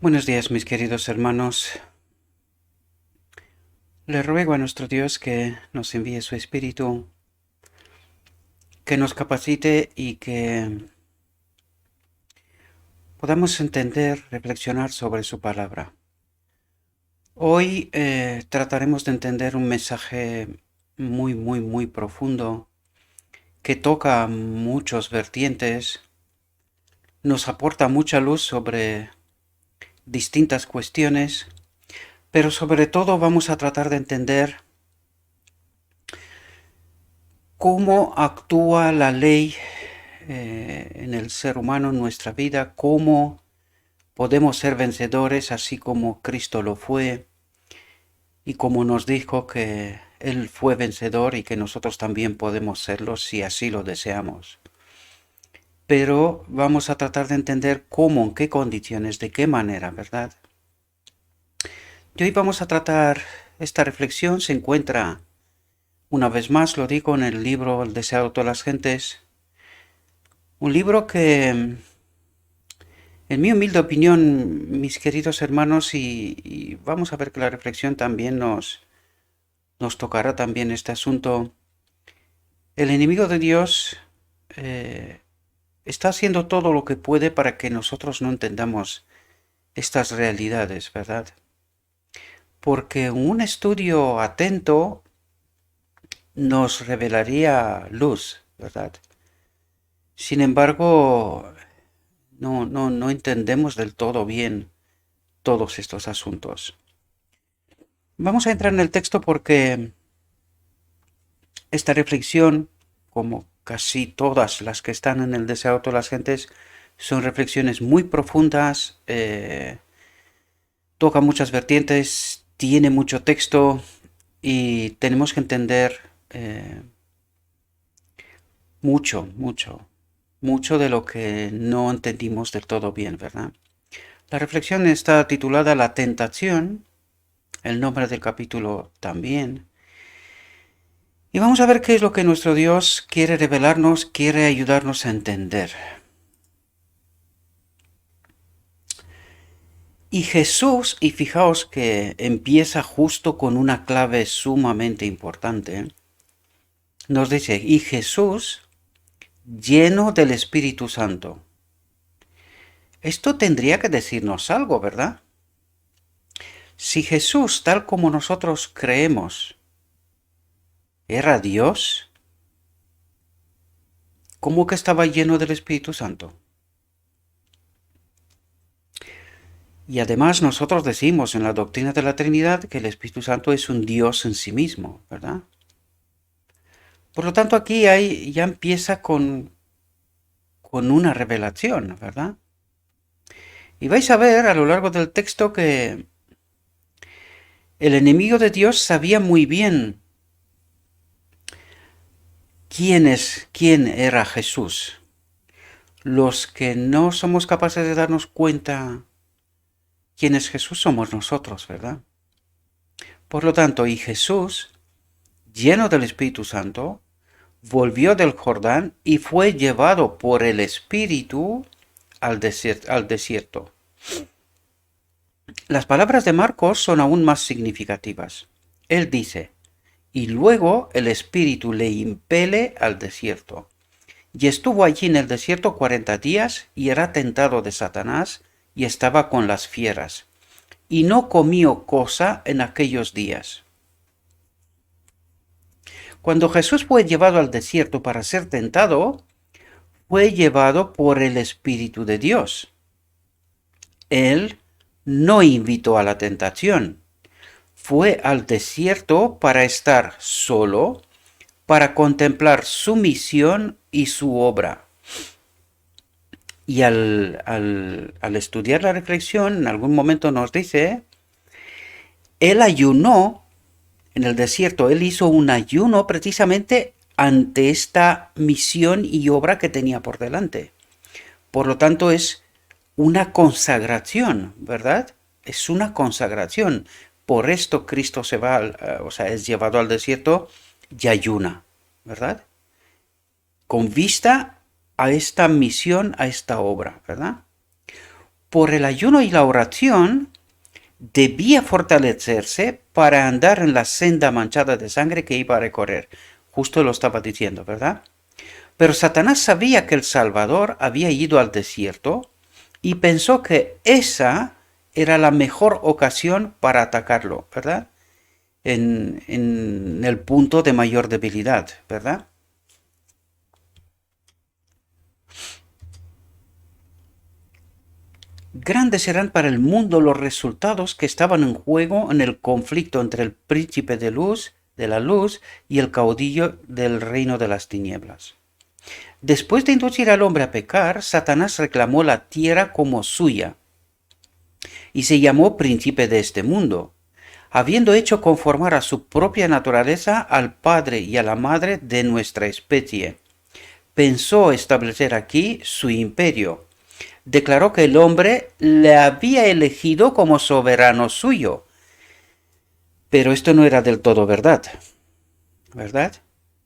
Buenos días, mis queridos hermanos. Le ruego a nuestro Dios que nos envíe su Espíritu, que nos capacite y que podamos entender, reflexionar sobre su palabra. Hoy trataremos de entender un mensaje muy profundo que toca muchos vertientes, nos aporta mucha luz sobre distintas cuestiones, pero sobre todo vamos a tratar de entender cómo actúa la ley en el ser humano, en nuestra vida, cómo podemos ser vencedores así como Cristo lo fue y como nos dijo que Él fue vencedor y que nosotros también podemos serlo si así lo deseamos. Pero vamos a tratar de entender cómo, en qué condiciones, de qué manera, ¿verdad? Y hoy vamos a tratar, esta reflexión se encuentra, una vez más lo digo, en el libro El deseo de todas las gentes, un libro que en mi humilde opinión, mis queridos hermanos, y vamos a ver que la reflexión también nos tocará también este asunto, el enemigo de Dios eh, está haciendo todo lo que puede para que nosotros no entendamos estas realidades, ¿verdad? Porque un estudio atento nos revelaría luz, ¿verdad? Sin embargo, no entendemos del todo bien todos estos asuntos. Vamos a entrar en el texto porque esta reflexión, como casi todas las que están en el deseo de todas las gentes, son reflexiones muy profundas, toca muchas vertientes, tiene mucho texto y tenemos que entender mucho de lo que no entendimos del todo bien, ¿verdad? La reflexión está titulada La tentación, el nombre del capítulo también. Y vamos a ver qué es lo que nuestro Dios quiere revelarnos, quiere ayudarnos a entender. Y Jesús, y fijaos que empieza justo con una clave sumamente importante, nos dice, y Jesús lleno del Espíritu Santo. Esto tendría que decirnos algo, ¿verdad? Si Jesús, tal como nosotros creemos, era Dios, ¿cómo que estaba lleno del Espíritu Santo? Y además nosotros decimos en la doctrina de la Trinidad que el Espíritu Santo es un Dios en sí mismo, ¿verdad? Por lo tanto aquí ya empieza con una revelación, ¿verdad? Y vais a ver a lo largo del texto que el enemigo de Dios sabía muy bien quién era Jesús. Los que no somos capaces de darnos cuenta quién es Jesús somos nosotros, ¿verdad? Por lo tanto, y Jesús, lleno del Espíritu Santo, volvió del Jordán y fue llevado por el Espíritu al desierto. Las palabras de Marcos son aún más significativas. Él dice, y luego el Espíritu le impele al desierto. Y estuvo allí en el desierto 40 días y era tentado de Satanás y estaba con las fieras. Y no comió cosa en aquellos días. Cuando Jesús fue llevado al desierto para ser tentado, fue llevado por el Espíritu de Dios. Él no invitó a la tentación, fue al desierto para estar solo, para contemplar su misión y su obra. Y al estudiar la reflexión, en algún momento nos dice, él ayunó en el desierto, él hizo un ayuno precisamente ante esta misión y obra que tenía por delante. Por lo tanto, es una consagración, ¿verdad? Es una consagración. Por esto Cristo se va, o sea, es llevado al desierto y ayuna, ¿verdad? Con vista a esta misión, a esta obra, ¿verdad? por el ayuno y la oración, debía fortalecerse para andar en la senda manchada de sangre que iba a recorrer. Justo lo estaba diciendo, ¿verdad? Pero Satanás sabía que el Salvador había ido al desierto y pensó que esa era la mejor ocasión para atacarlo, ¿verdad? En el punto de mayor debilidad, ¿verdad? Grandes eran para el mundo los resultados que estaban en juego en el conflicto entre el príncipe de la luz, y el caudillo del reino de las tinieblas. Después de inducir al hombre a pecar, Satanás reclamó la tierra como suya y se llamó príncipe de este mundo, habiendo hecho conformar a su propia naturaleza al padre y a la madre de nuestra especie. Pensó establecer aquí su imperio. Declaró que el hombre le había elegido como soberano suyo. Pero esto no era del todo verdad, ¿verdad?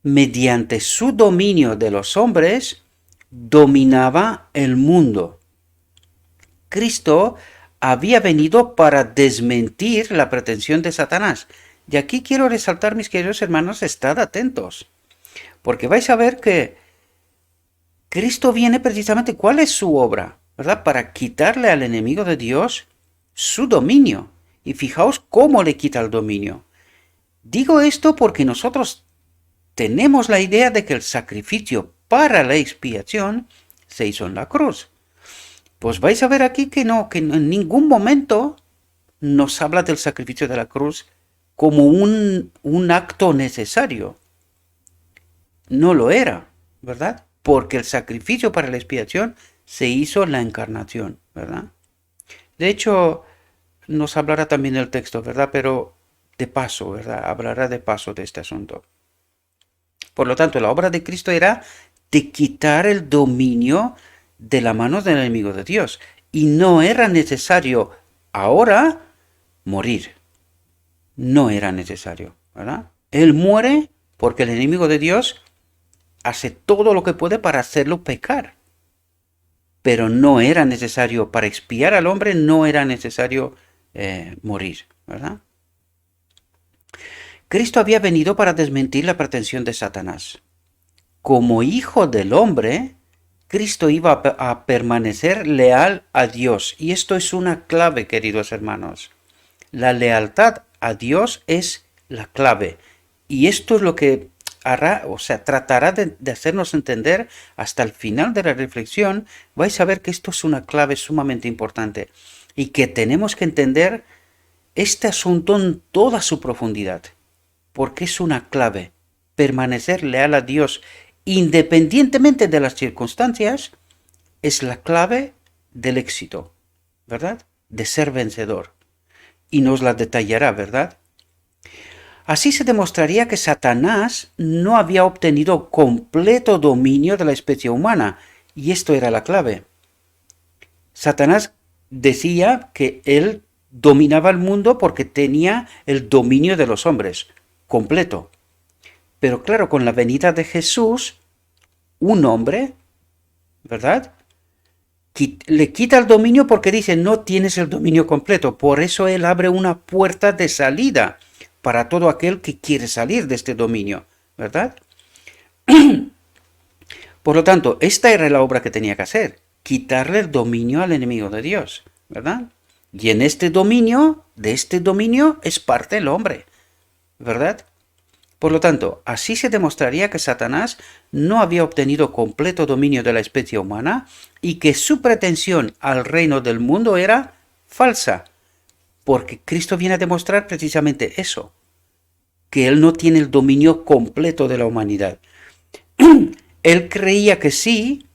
Mediante su dominio de los hombres, dominaba el mundo. Cristo había venido para desmentir la pretensión de Satanás. Y aquí quiero resaltar, mis queridos hermanos, estad atentos, porque vais a ver que Cristo viene precisamente, ¿cuál es su obra? ¿Verdad? Para quitarle al enemigo de Dios su dominio. Y fijaos cómo le quita el dominio. Digo esto porque nosotros tenemos la idea de que el sacrificio para la expiación se hizo en la cruz. Pues vais a ver aquí que no, que en ningún momento nos habla del sacrificio de la cruz como un acto necesario. No lo era, ¿verdad? Porque el sacrificio para la expiación se hizo en la encarnación, ¿verdad? De hecho, nos hablará también el texto, ¿verdad? Pero de paso, ¿verdad? Hablará de paso de este asunto. Por lo tanto, la obra de Cristo era de quitar el dominio de la mano del enemigo de Dios. Y no era necesario ahora morir. No era necesario, ¿verdad? Él muere porque el enemigo de Dios hace todo lo que puede para hacerlo pecar. Pero no era necesario, para expiar al hombre, no era necesario morir, ¿verdad? Cristo había venido para desmentir la pretensión de Satanás. Como hijo del hombre, Cristo iba a permanecer leal a Dios. Y esto es una clave, queridos hermanos. La lealtad a Dios es la clave. Y esto es lo que hará, o sea, tratará de hacernos entender hasta el final de la reflexión. Vais a ver que esto es una clave sumamente importante y que tenemos que entender este asunto en toda su profundidad, porque es una clave. Permanecer leal a Dios independientemente de las circunstancias es la clave del éxito, ¿verdad? De ser vencedor. Y nos la detallará, ¿verdad? Así se demostraría que Satanás no había obtenido completo dominio de la especie humana, y esto era la clave. Satanás decía que él dominaba el mundo porque tenía el dominio de los hombres, completo. Pero claro, con la venida de Jesús, un hombre, ¿verdad? Le quita el dominio porque dice, no tienes el dominio completo. Por eso él abre una puerta de salida para todo aquel que quiere salir de este dominio, ¿verdad? Por lo tanto, esta era la obra que tenía que hacer, quitarle el dominio al enemigo de Dios, ¿verdad? Y en este dominio, de este dominio, es parte el hombre, ¿verdad? Por lo tanto, así se demostraría que Satanás no había obtenido completo dominio de la especie humana y que su pretensión al reino del mundo era falsa, porque Cristo viene a demostrar precisamente eso, que Él no tiene el dominio completo de la humanidad. Él creía que sí,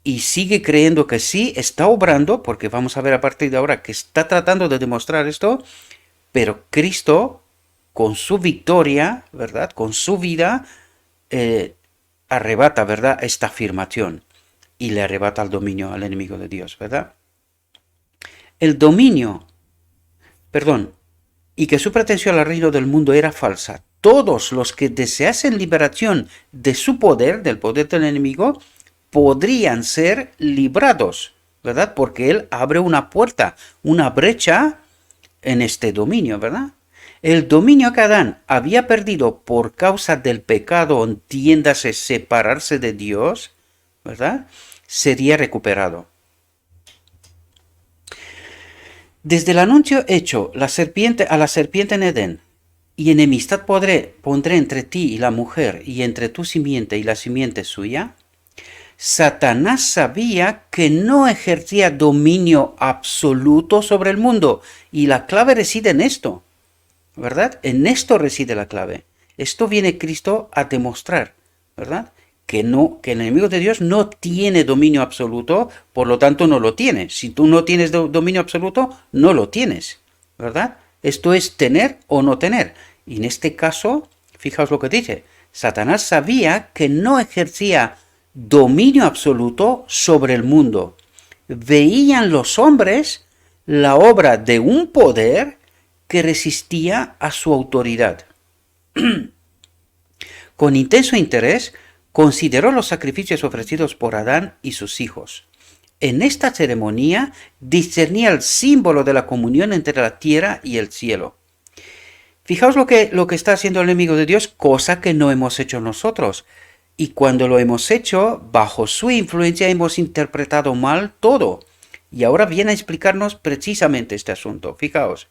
y sigue creyendo que sí, está obrando, porque vamos a ver a partir de ahora que está tratando de demostrar esto, pero Cristo, con su victoria, ¿verdad? Con su vida, arrebata, ¿verdad? Esta afirmación y le arrebata el dominio al enemigo de Dios, ¿verdad? El dominio, perdón, y que su pretensión al reino del mundo era falsa. Todos los que deseasen liberación de su poder, del poder del enemigo, podrían ser librados, ¿verdad? Porque Él abre una puerta, una brecha en este dominio, ¿verdad? El dominio que Adán había perdido por causa del pecado, entiéndase, separarse de Dios, ¿verdad? Sería recuperado. Desde el anuncio hecho a la serpiente en Edén, y enemistad pondré entre ti y la mujer, y entre tu simiente y la simiente suya, Satanás sabía que no ejercía dominio absoluto sobre el mundo, y la clave reside en esto, ¿verdad? En esto reside la clave. Esto viene Cristo a demostrar, ¿verdad? Que no, que el enemigo de Dios no tiene dominio absoluto, por lo tanto no lo tiene. Si tú no tienes dominio absoluto, no lo tienes, ¿verdad? Esto es tener o no tener. Y en este caso, fijaos lo que dice, Satanás sabía que no ejercía dominio absoluto sobre el mundo. Veían los hombres la obra de un poder que resistía a su autoridad. Con intenso interés, consideró los sacrificios ofrecidos por Adán y sus hijos. En esta ceremonia discernía el símbolo de la comunión entre la tierra y el cielo. Fijaos lo que está haciendo el enemigo de Dios, cosa que no hemos hecho nosotros. Y cuando lo hemos hecho, bajo su influencia hemos interpretado mal todo. Y ahora viene a explicarnos precisamente este asunto. Fijaos,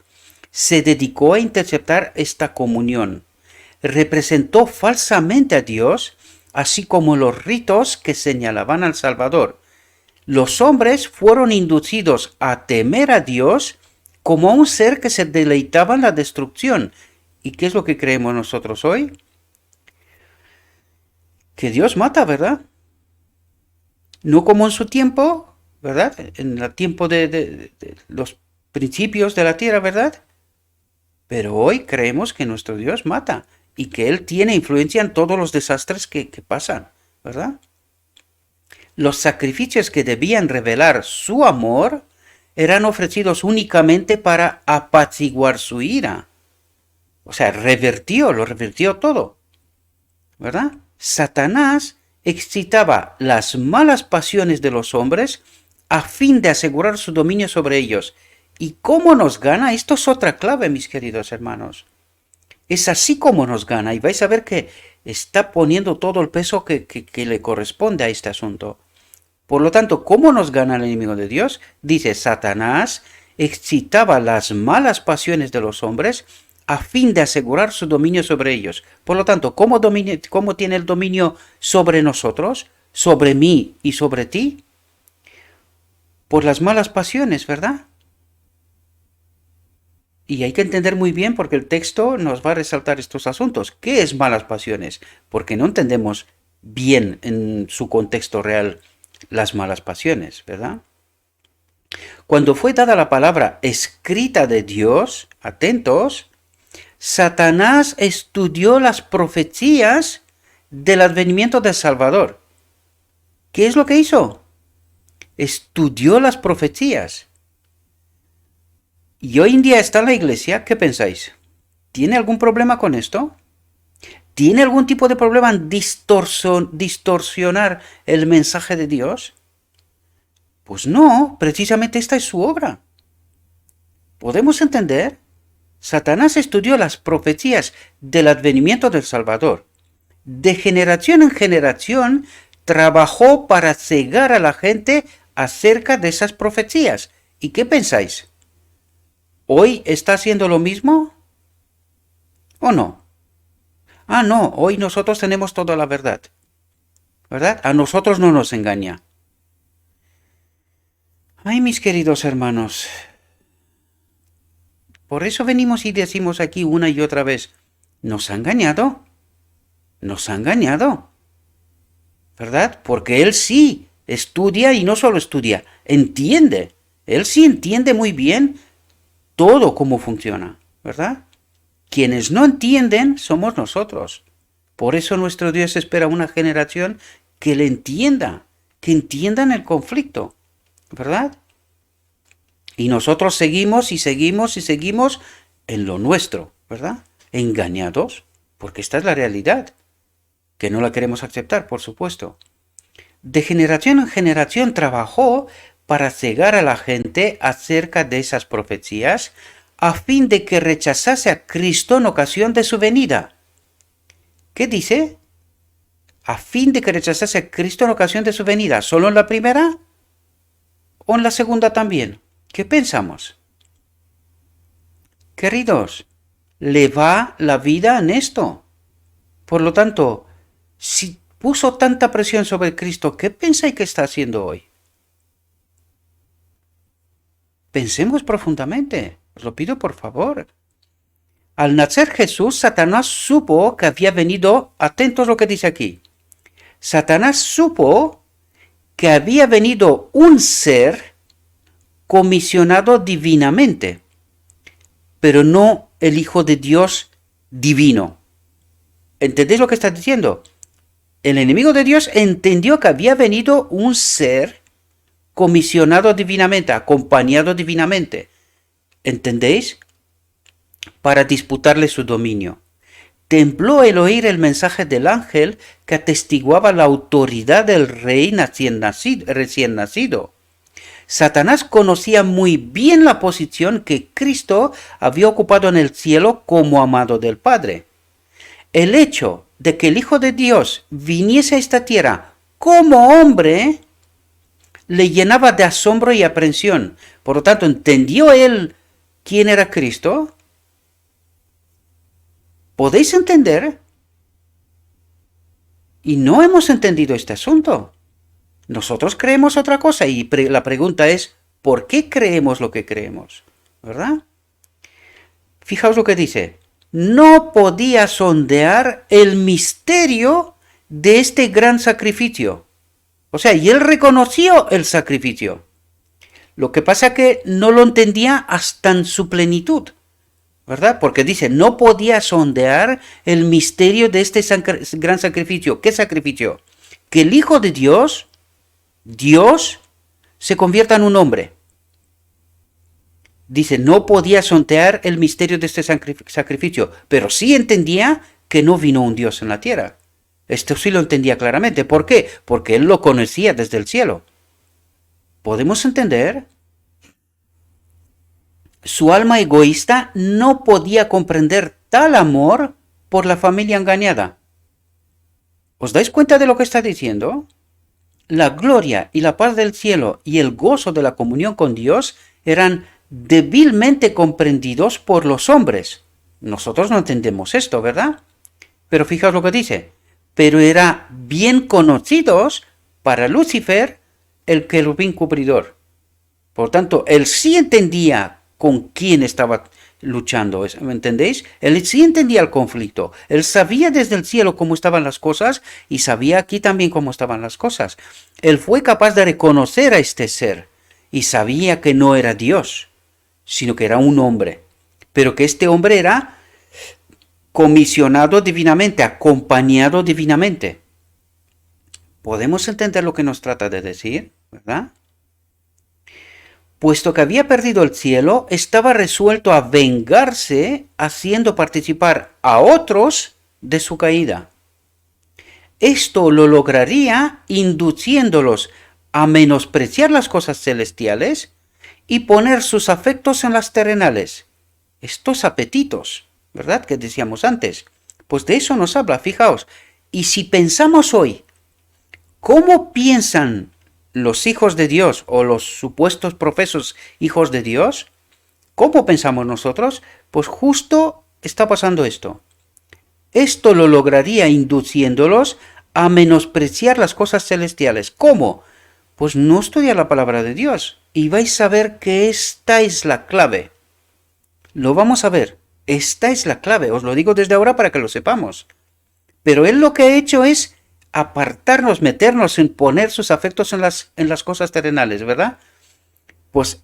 se dedicó a interceptar esta comunión. Representó falsamente a Dios, así como los ritos que señalaban al Salvador. Los hombres fueron inducidos a temer a Dios como a un ser que se deleitaba en la destrucción. ¿Y qué es lo que creemos nosotros hoy? Que Dios mata, ¿verdad? No como en su tiempo, ¿verdad? En el tiempo de los principios de la tierra, ¿verdad? Pero hoy creemos que nuestro Dios mata y que Él tiene influencia en todos los desastres que pasan, ¿verdad? Los sacrificios que debían revelar su amor eran ofrecidos únicamente para apaciguar su ira. O sea, lo revirtió todo, ¿verdad? Satanás excitaba las malas pasiones de los hombres a fin de asegurar su dominio sobre ellos. ¿Y cómo nos gana? Esto es otra clave, mis queridos hermanos. Es así como nos gana, y vais a ver que está poniendo todo el peso que le corresponde a este asunto. Por lo tanto, ¿cómo nos gana el enemigo de Dios? Dice, Satanás excitaba las malas pasiones de los hombres a fin de asegurar su dominio sobre ellos. Por lo tanto, ¿cómo tiene el dominio sobre nosotros, sobre mí y sobre ti? Por las malas pasiones, ¿verdad? Y hay que entender muy bien porque el texto nos va a resaltar estos asuntos. ¿Qué es malas pasiones? Porque no entendemos bien en su contexto real las malas pasiones, ¿verdad? Cuando fue dada la palabra escrita de Dios, atentos, Satanás estudió las profecías del advenimiento del Salvador. ¿Qué es lo que hizo? Estudió las profecías. Y hoy en día está en la iglesia, ¿qué pensáis? ¿Tiene algún problema con esto? ¿Tiene algún tipo de problema en distorsionar el mensaje de Dios? Pues no, precisamente esta es su obra. ¿Podemos entender? Satanás estudió las profecías del advenimiento del Salvador. De generación en generación trabajó para cegar a la gente acerca de esas profecías. ¿Y qué pensáis? ¿Hoy está haciendo lo mismo? ¿O no? Ah, no, hoy nosotros tenemos toda la verdad. ¿Verdad? A nosotros no nos engaña. Ay, mis queridos hermanos. Por eso venimos y decimos aquí una y otra vez, nos ha engañado. Nos ha engañado. ¿Verdad? Porque él sí estudia y no solo estudia, entiende. Él sí entiende muy bien todo cómo funciona, ¿verdad? Quienes no entienden somos nosotros. Por eso nuestro Dios espera una generación que le entienda, que entiendan el conflicto, ¿verdad? Y nosotros seguimos y seguimos y seguimos en lo nuestro, ¿verdad? Engañados, porque esta es la realidad, que no la queremos aceptar, por supuesto. De generación en generación trabajó para cegar a la gente acerca de esas profecías, a fin de que rechazase a Cristo en ocasión de su venida. ¿Qué dice? A fin de que rechazase a Cristo en ocasión de su venida. ¿Solo en la primera o en la segunda también? ¿Qué pensamos? Queridos, le va la vida en esto. Por lo tanto, si puso tanta presión sobre Cristo, ¿qué pensáis que está haciendo hoy? Pensemos profundamente. Os lo pido por favor. Al nacer Jesús, Satanás supo que había venido, atentos a lo que dice aquí, Satanás supo que había venido un ser comisionado divinamente, pero no el Hijo de Dios divino. ¿Entendéis lo que está diciendo? El enemigo de Dios entendió que había venido un ser comisionado divinamente, acompañado divinamente. ¿Entendéis? Para disputarle su dominio. Tembló el oír el mensaje del ángel que atestiguaba la autoridad del rey recién nacido. Satanás conocía muy bien la posición que Cristo había ocupado en el cielo como amado del Padre. El hecho de que el Hijo de Dios viniese a esta tierra como hombre le llenaba de asombro y aprensión. Por lo tanto, ¿entendió él quién era Cristo? ¿Podéis entender? Y no hemos entendido este asunto. Nosotros creemos otra cosa y la pregunta es, ¿por qué creemos lo que creemos? ¿Verdad? Fijaos lo que dice. No podía sondear el misterio de este gran sacrificio. O sea, y él reconoció el sacrificio. Lo que pasa es que no lo entendía hasta en su plenitud. ¿Verdad? Porque dice, no podía sondear el misterio de este gran sacrificio. ¿Qué sacrificio? Que el Hijo de Dios, se convierta en un hombre. Dice, no podía sondear el misterio de este sacrificio, pero sí entendía que no vino un Dios en la tierra. Esto sí lo entendía claramente. ¿Por qué? Porque él lo conocía desde el cielo. ¿Podemos entender? Su alma egoísta no podía comprender tal amor por la familia engañada. ¿Os dais cuenta de lo que está diciendo? La gloria y la paz del cielo y el gozo de la comunión con Dios eran débilmente comprendidos por los hombres. Nosotros no entendemos esto, ¿verdad? Pero fijaos lo que dice. Pero era bien conocidos para Lucifer, el querubín cubridor. Por tanto, él sí entendía con quién estaba luchando, ¿me entendéis? Él sí entendía el conflicto, él sabía desde el cielo cómo estaban las cosas y sabía aquí también cómo estaban las cosas. Él fue capaz de reconocer a este ser y sabía que no era Dios, sino que era un hombre, pero que este hombre era comisionado divinamente, acompañado divinamente. ¿Podemos entender lo que nos trata de decir, verdad? Puesto que había perdido el cielo, estaba resuelto a vengarse haciendo participar a otros de su caída. Esto lo lograría induciéndolos a menospreciar las cosas celestiales y poner sus afectos en las terrenales. Estos apetitos, ¿verdad? Que decíamos antes. Pues de eso nos habla, fijaos. Y si pensamos hoy, ¿cómo piensan los hijos de Dios o los supuestos profesos hijos de Dios? ¿Cómo pensamos nosotros? Pues justo está pasando esto. Esto lo lograría induciéndolos a menospreciar las cosas celestiales. ¿Cómo? Pues no estudiar la palabra de Dios y vais a ver que esta es la clave. Lo vamos a ver. Esta es la clave. Os lo digo desde ahora para que lo sepamos. Pero él lo que ha hecho es apartarnos, meternos en poner sus afectos en las cosas terrenales, ¿verdad? Pues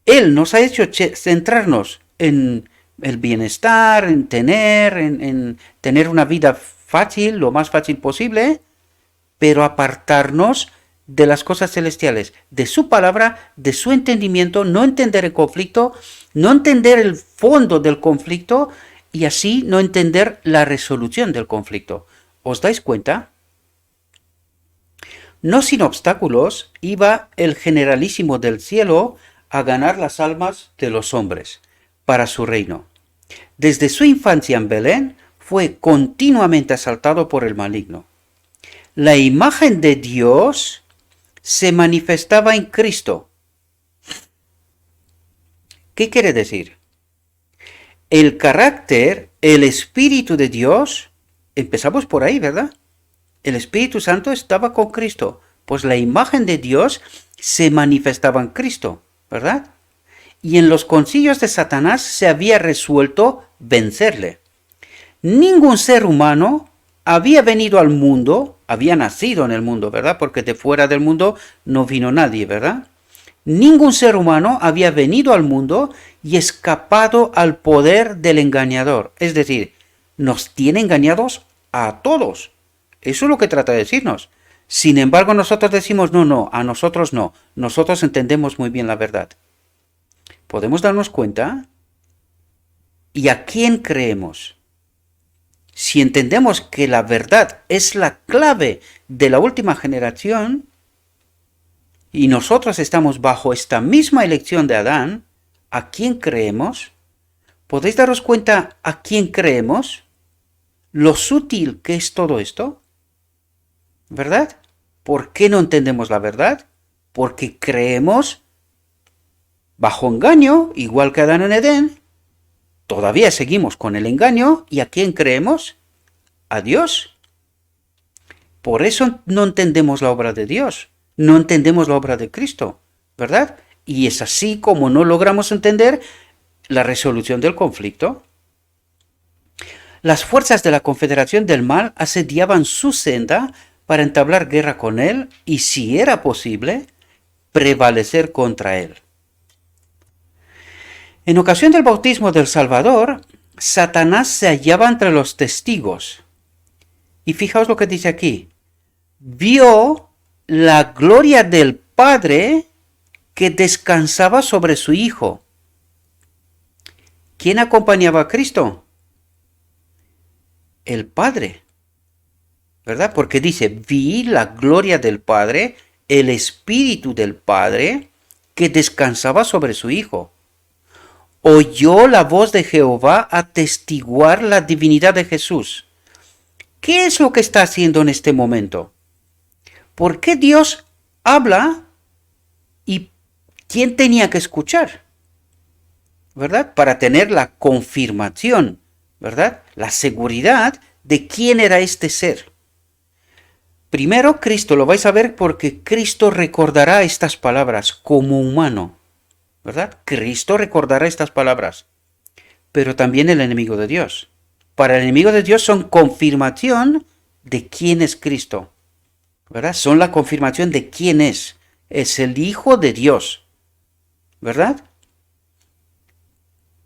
él nos ha hecho centrarnos en el bienestar, en tener una vida fácil, lo más fácil posible, pero apartarnos de las cosas celestiales, de su palabra, de su entendimiento, no entender el conflicto, no entender el fondo del conflicto y así no entender la resolución del conflicto. ¿Os dais cuenta? No sin obstáculos iba el generalísimo del cielo a ganar las almas de los hombres para su reino. Desde su infancia en Belén fue continuamente asaltado por el maligno. La imagen de Dios se manifestaba en Cristo. ¿Qué quiere decir? El carácter, el Espíritu de Dios, empezamos por ahí, ¿verdad? El Espíritu Santo estaba con Cristo, pues la imagen de Dios se manifestaba en Cristo, ¿verdad? Y en los concilios de Satanás se había resuelto vencerle. Ningún ser humano había venido al mundo, había nacido en el mundo, ¿verdad? Porque de fuera del mundo no vino nadie, ¿verdad? Ningún ser humano había venido al mundo y escapado al poder del engañador. Es decir, nos tiene engañados a todos. Eso es lo que trata de decirnos. Sin embargo, nosotros decimos, no, a nosotros no. Nosotros entendemos muy bien la verdad. ¿Podemos darnos cuenta? ¿Y a quién creemos? Si entendemos que la verdad es la clave de la última generación, y nosotros estamos bajo esta misma elección de Adán, ¿a quién creemos? ¿Podéis daros cuenta a quién creemos? Lo sutil que es todo esto, ¿verdad? ¿Por qué no entendemos la verdad? Porque creemos bajo engaño, igual que Adán en Edén. Todavía seguimos con el engaño. ¿Y a quién creemos? A Dios. Por eso no entendemos la obra de Dios. No entendemos la obra de Cristo, ¿verdad? Y es así como no logramos entender la resolución del conflicto. Las fuerzas de la Confederación del Mal asediaban su senda para entablar guerra con él y, si era posible, prevalecer contra él. En ocasión del bautismo del Salvador, Satanás se hallaba entre los testigos. Y fijaos lo que dice aquí. Vio la gloria del Padre que descansaba sobre su Hijo. ¿Quién acompañaba a Cristo? El Padre, ¿verdad? Porque dice, vi la gloria del Padre, el Espíritu del Padre que descansaba sobre su Hijo. Oyó la voz de Jehová atestiguar la divinidad de Jesús. ¿Qué es lo que está haciendo en este momento? ¿Por qué Dios habla y quién tenía que escuchar? ¿Verdad? Para tener la confirmación, ¿verdad? La seguridad de quién era este ser. Primero, Cristo, lo vais a ver porque Cristo recordará estas palabras como humano, ¿verdad? Cristo recordará estas palabras, pero también el enemigo de Dios. Para el enemigo de Dios son confirmación de quién es Cristo. ¿Verdad? Son la confirmación de quién es. Es el Hijo de Dios. ¿Verdad?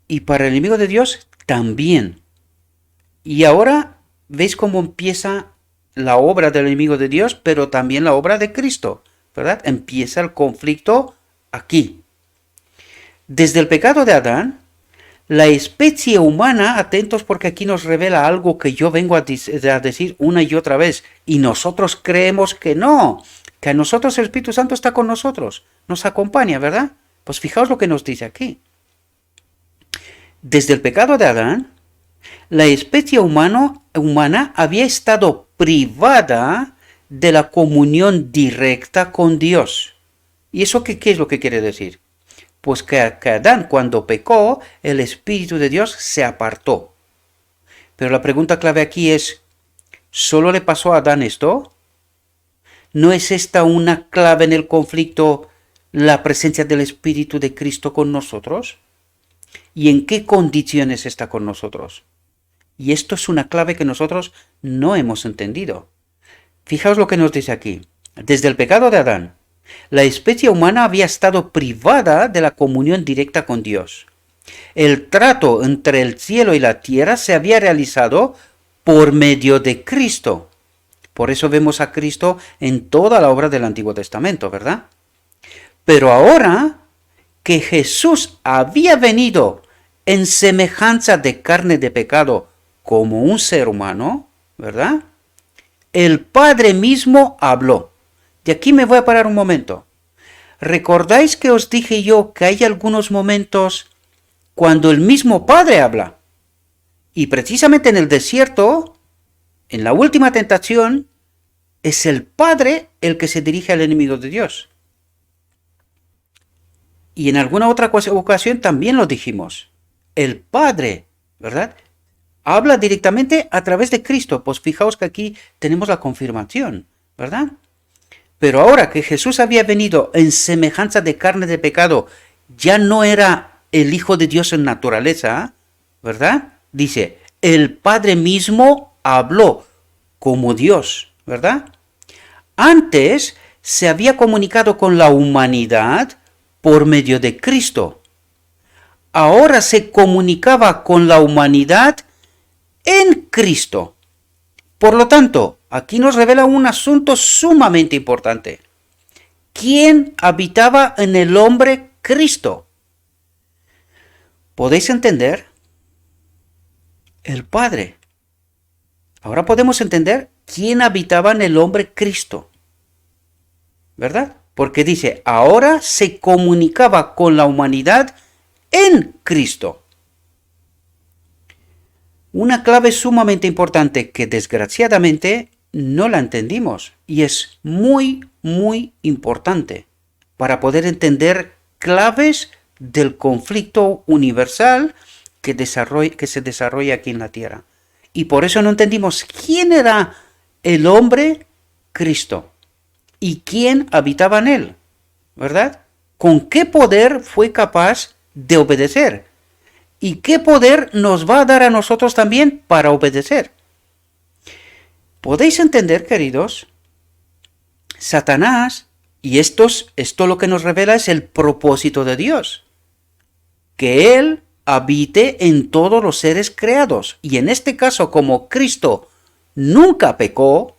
Y para el enemigo de Dios también. Y ahora veis cómo empieza la obra del enemigo de Dios, pero también la obra de Cristo. ¿Verdad? Empieza el conflicto aquí. Desde el pecado de Adán, la especie humana, atentos porque aquí nos revela algo que yo vengo a decir una y otra vez, y nosotros creemos que no, que a nosotros el Espíritu Santo está con nosotros, nos acompaña, ¿verdad? Pues fijaos lo que nos dice aquí. Desde el pecado de Adán, la especie humana había estado privada de la comunión directa con Dios. ¿Y eso qué es lo que quiere decir? Pues que Adán, cuando pecó, el Espíritu de Dios se apartó. Pero la pregunta clave aquí es, ¿solo le pasó a Adán esto? ¿No es esta una clave en el conflicto, la presencia del Espíritu de Cristo con nosotros? ¿Y en qué condiciones está con nosotros? Y esto es una clave que nosotros no hemos entendido. Fijaos lo que nos dice aquí. Desde el pecado de Adán, la especie humana había estado privada de la comunión directa con Dios. El trato entre el cielo y la tierra se había realizado por medio de Cristo. Por eso vemos a Cristo en toda la obra del Antiguo Testamento, ¿verdad? Pero ahora que Jesús había venido en semejanza de carne de pecado como un ser humano, ¿verdad? El Padre mismo habló. Y aquí me voy a parar un momento. ¿Recordáis que os dije yo que hay algunos momentos cuando el mismo Padre habla? Y precisamente en el desierto, en la última tentación, es el Padre el que se dirige al enemigo de Dios. Y en alguna otra ocasión también lo dijimos. El Padre, ¿verdad?, habla directamente a través de Cristo. Pues fijaos que aquí tenemos la confirmación, ¿verdad? Pero ahora que Jesús había venido en semejanza de carne de pecado, ya no era el Hijo de Dios en naturaleza, ¿verdad? Dice, el Padre mismo habló como Dios, ¿verdad? Antes se había comunicado con la humanidad por medio de Cristo. Ahora se comunicaba con la humanidad en Cristo. Por lo tanto, aquí nos revela un asunto sumamente importante. ¿Quién habitaba en el hombre Cristo? ¿Podéis entender? El Padre. Ahora podemos entender quién habitaba en el hombre Cristo, ¿verdad? Porque dice, ahora se comunicaba con la humanidad en Cristo. Una clave sumamente importante que desgraciadamente no la entendimos y es muy, muy importante para poder entender claves del conflicto universal que se desarrolla aquí en la tierra. Y por eso no entendimos quién era el hombre Cristo y quién habitaba en él, ¿verdad? ¿Con qué poder fue capaz de obedecer? ¿Y qué poder nos va a dar a nosotros también para obedecer? ¿Podéis entender, queridos? Satanás, y esto lo que nos revela es el propósito de Dios, que Él habite en todos los seres creados. Y en este caso, como Cristo nunca pecó,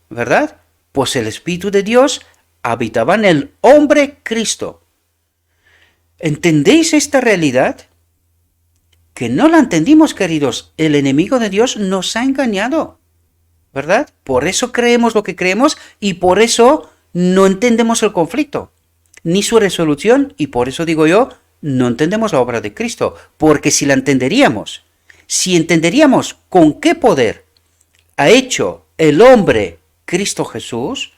¿verdad? Pues el Espíritu de Dios habitaba en el hombre Cristo. ¿Entendéis esta realidad? Que no la entendimos, queridos. El enemigo de Dios nos ha engañado, ¿verdad? Por eso creemos lo que creemos y por eso no entendemos el conflicto, ni su resolución, y por eso digo yo, no entendemos la obra de Cristo, porque si la entenderíamos, si entenderíamos con qué poder ha hecho el hombre Cristo Jesús,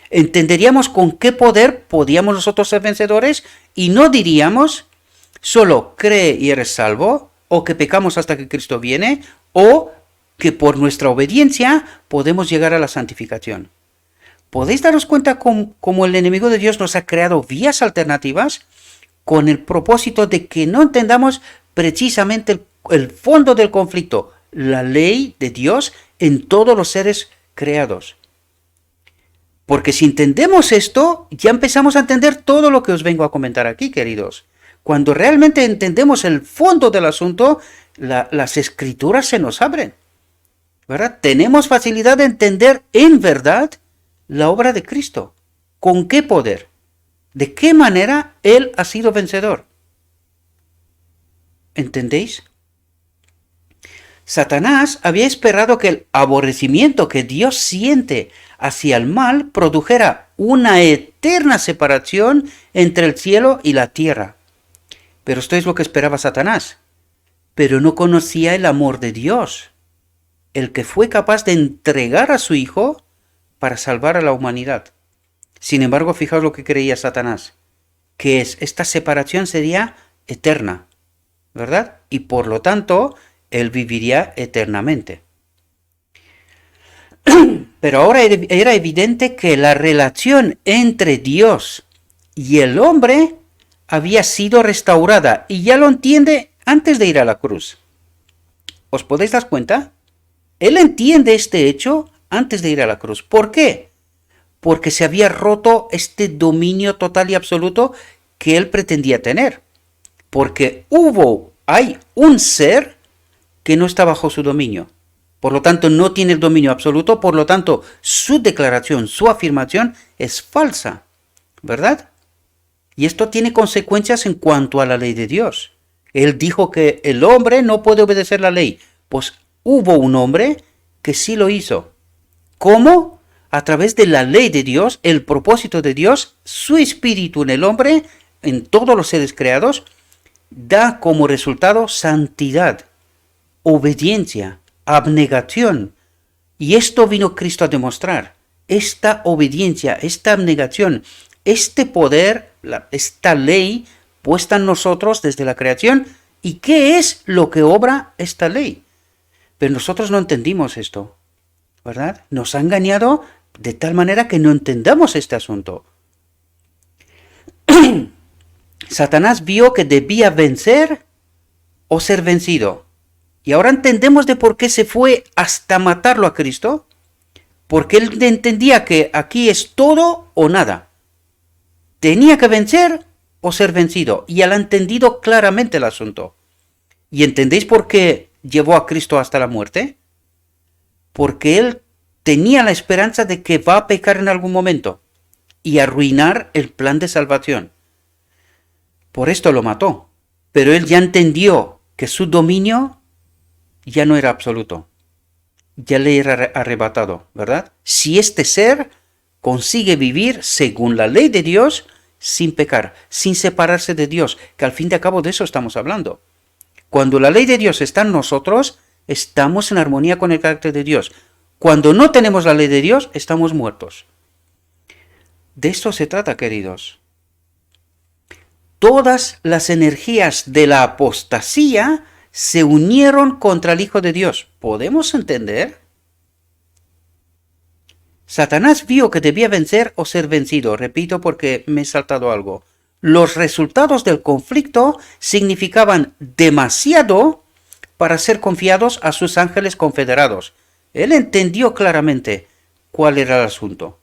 entenderíamos con qué poder podíamos nosotros ser vencedores y no diríamos, solo cree y eres salvo, o que pecamos hasta que Cristo viene, o que por nuestra obediencia podemos llegar a la santificación. ¿Podéis daros cuenta cómo el enemigo de Dios nos ha creado vías alternativas con el propósito de que no entendamos precisamente el fondo del conflicto, la ley de Dios en todos los seres creados? Porque si entendemos esto, ya empezamos a entender todo lo que os vengo a comentar aquí, queridos. Cuando realmente entendemos el fondo del asunto, las escrituras se nos abren, ¿verdad? Tenemos facilidad de entender en verdad la obra de Cristo. ¿Con qué poder? ¿De qué manera Él ha sido vencedor? ¿Entendéis? Satanás había esperado que el aborrecimiento que Dios siente hacia el mal produjera una eterna separación entre el cielo y la tierra. Pero esto es lo que esperaba Satanás. Pero no conocía el amor de Dios, el que fue capaz de entregar a su Hijo para salvar a la humanidad. Sin embargo, fijaos lo que creía Satanás, que esta separación sería eterna, ¿verdad? Y por lo tanto, él viviría eternamente. Pero ahora era evidente que la relación entre Dios y el hombre había sido restaurada, y ya lo entiende antes de ir a la cruz. ¿Os podéis dar cuenta? Él entiende este hecho antes de ir a la cruz. ¿Por qué? Porque se había roto este dominio total y absoluto que él pretendía tener. Porque hay un ser que no está bajo su dominio. Por lo tanto, no tiene el dominio absoluto. Por lo tanto, su declaración, su afirmación es falsa, ¿verdad? Y esto tiene consecuencias en cuanto a la ley de Dios. Él dijo que el hombre no puede obedecer la ley. Pues hubo un hombre que sí lo hizo. ¿Cómo? a través de la ley de Dios, el propósito de Dios, su espíritu en el hombre, en todos los seres creados, da como resultado santidad, obediencia, abnegación. Y esto vino Cristo a demostrar. Esta obediencia, esta abnegación, este poder, esta ley puesta en nosotros desde la creación. ¿Y qué es lo que obra esta ley? Pero nosotros no entendimos esto, ¿verdad? Nos ha engañado de tal manera que no entendamos este asunto. Satanás vio que debía vencer o ser vencido. Y ahora entendemos de por qué se fue hasta matarlo a Cristo. Porque él entendía que aquí es todo o nada. Tenía que vencer o ser vencido. Y él ha entendido claramente el asunto. ¿Y entendéis por qué llevó a Cristo hasta la muerte? Porque él tenía la esperanza de que va a pecar en algún momento y arruinar el plan de salvación. Por esto lo mató. Pero él ya entendió que su dominio ya no era absoluto. Ya le era arrebatado, ¿verdad? Si este ser consigue vivir según la ley de Dios, sin pecar, sin separarse de Dios, que al fin y al cabo de eso estamos hablando. Cuando la ley de Dios está en nosotros, estamos en armonía con el carácter de Dios. Cuando no tenemos la ley de Dios, estamos muertos. De esto se trata, queridos. Todas las energías de la apostasía se unieron contra el Hijo de Dios. ¿Podemos entender? Satanás vio que debía vencer o ser vencido. Repito porque me he saltado algo. Los resultados del conflicto significaban demasiado para ser confiados a sus ángeles confederados. Él entendió claramente cuál era el asunto.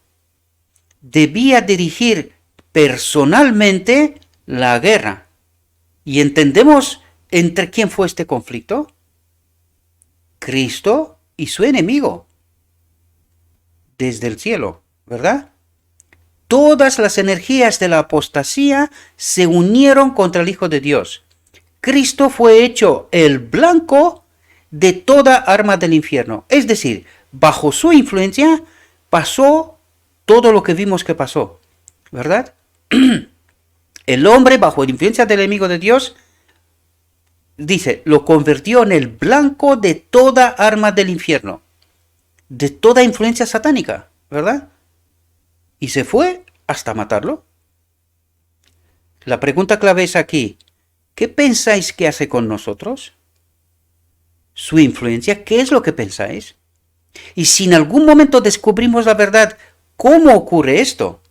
Debía dirigir personalmente la guerra. ¿Y entendemos entre quién fue este conflicto? Cristo y su enemigo. Desde el cielo, ¿verdad? Todas las energías de la apostasía se unieron contra el Hijo de Dios. Cristo fue hecho el blanco de toda arma del infierno. Es decir, bajo su influencia pasó todo lo que vimos que pasó, ¿verdad? El hombre, bajo la influencia del enemigo de Dios, dice, lo convirtió en el blanco de toda arma del infierno, de toda influencia satánica, ¿verdad? Y se fue hasta matarlo. La pregunta clave es aquí, ¿qué pensáis que hace con nosotros? Su influencia, ¿qué es lo que pensáis? Y si en algún momento descubrimos la verdad, ¿cómo ocurre esto?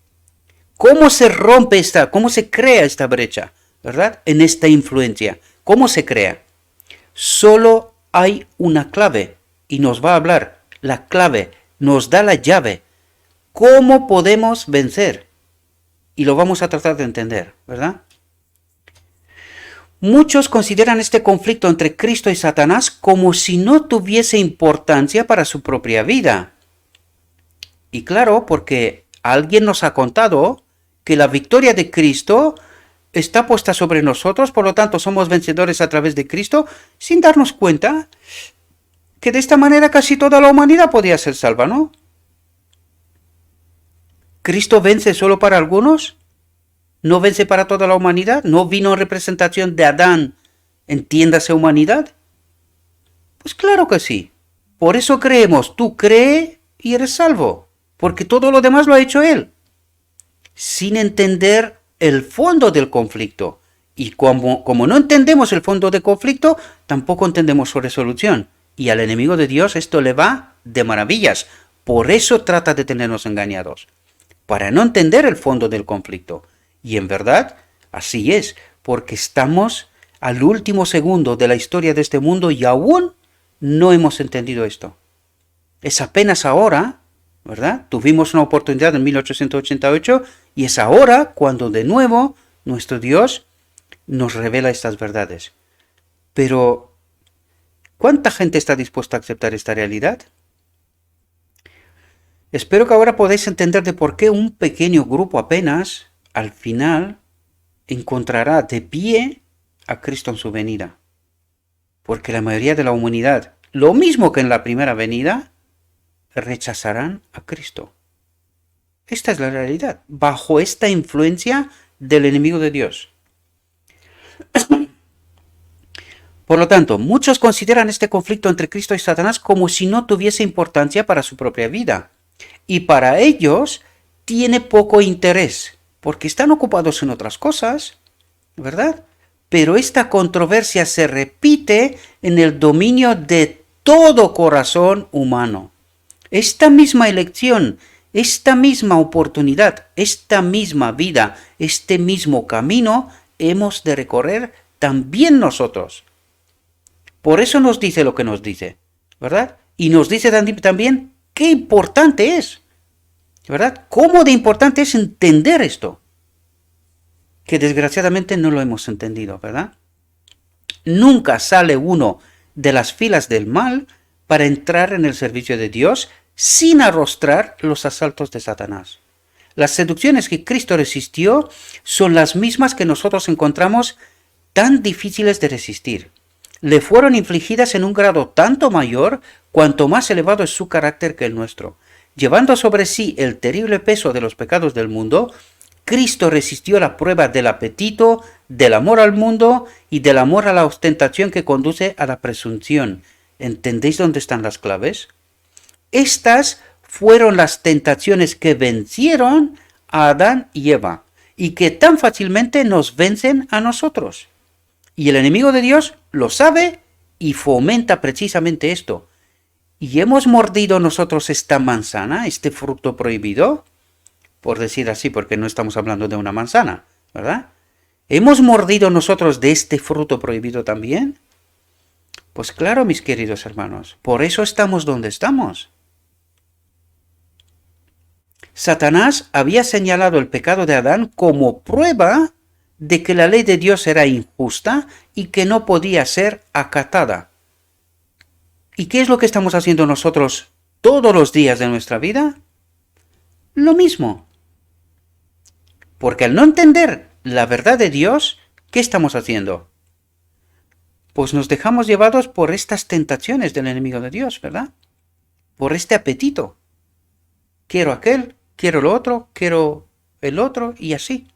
¿Cómo se rompe cómo se crea esta brecha, ¿verdad? En esta influencia. ¿Cómo se crea? Solo hay una clave y nos va a hablar. La clave nos da la llave. ¿Cómo podemos vencer? Y lo vamos a tratar de entender, ¿verdad? Muchos consideran este conflicto entre Cristo y Satanás como si no tuviese importancia para su propia vida. Y claro, porque alguien nos ha contado que la victoria de Cristo está puesta sobre nosotros, por lo tanto somos vencedores a través de Cristo, sin darnos cuenta que de esta manera casi toda la humanidad podía ser salva, ¿no? ¿Cristo vence solo para algunos? ¿No vence para toda la humanidad? ¿No vino en representación de Adán, entiéndase humanidad? Pues claro que sí. Por eso creemos, tú cree y eres salvo, porque todo lo demás lo ha hecho Él, sin entender el fondo del conflicto. Y como no entendemos el fondo del conflicto, tampoco entendemos su resolución. Y al enemigo de Dios esto le va de maravillas. Por eso trata de tenernos engañados, para no entender el fondo del conflicto. Y en verdad, así es, porque estamos al último segundo de la historia de este mundo y aún no hemos entendido esto. Es apenas ahora, ¿verdad? Tuvimos una oportunidad en 1888 y es ahora cuando de nuevo nuestro Dios nos revela estas verdades. Pero, ¿cuánta gente está dispuesta a aceptar esta realidad? Espero que ahora podáis entender de por qué un pequeño grupo apenas, al final, encontrará de pie a Cristo en su venida. Porque la mayoría de la humanidad, lo mismo que en la primera venida, rechazarán a Cristo. Esta es la realidad, bajo esta influencia del enemigo de Dios. Por lo tanto, muchos consideran este conflicto entre Cristo y Satanás como si no tuviese importancia para su propia vida. Y para ellos tiene poco interés, porque están ocupados en otras cosas, ¿verdad? Pero esta controversia se repite en el dominio de todo corazón humano. Esta misma elección, esta misma oportunidad, esta misma vida, este mismo camino hemos de recorrer también nosotros. Por eso nos dice lo que nos dice, ¿verdad? Y nos dice también qué importante es, ¿verdad? Cómo de importante es entender esto, que desgraciadamente no lo hemos entendido, ¿verdad? Nunca sale uno de las filas del mal para entrar en el servicio de Dios sin arrostrar los asaltos de Satanás. Las seducciones que Cristo resistió son las mismas que nosotros encontramos tan difíciles de resistir. Le fueron infligidas en un grado tanto mayor cuanto más elevado es su carácter que el nuestro. Llevando sobre sí el terrible peso de los pecados del mundo, Cristo resistió la prueba del apetito, del amor al mundo y del amor a la ostentación que conduce a la presunción. ¿Entendéis dónde están las claves? Estas fueron las tentaciones que vencieron a Adán y Eva y que tan fácilmente nos vencen a nosotros. Y el enemigo de Dios lo sabe y fomenta precisamente esto. ¿Y hemos mordido nosotros esta manzana, este fruto prohibido? Por decir así, porque no estamos hablando de una manzana, ¿verdad? ¿Hemos mordido nosotros de este fruto prohibido también? Pues claro, mis queridos hermanos, por eso estamos donde estamos. Satanás había señalado el pecado de Adán como prueba de que la ley de Dios era injusta y que no podía ser acatada. ¿Y qué es lo que estamos haciendo nosotros todos los días de nuestra vida? Lo mismo. Porque al no entender la verdad de Dios, ¿qué estamos haciendo? Pues nos dejamos llevados por estas tentaciones del enemigo de Dios, ¿verdad? Por este apetito. Quiero aquel, quiero lo otro, quiero el otro y así.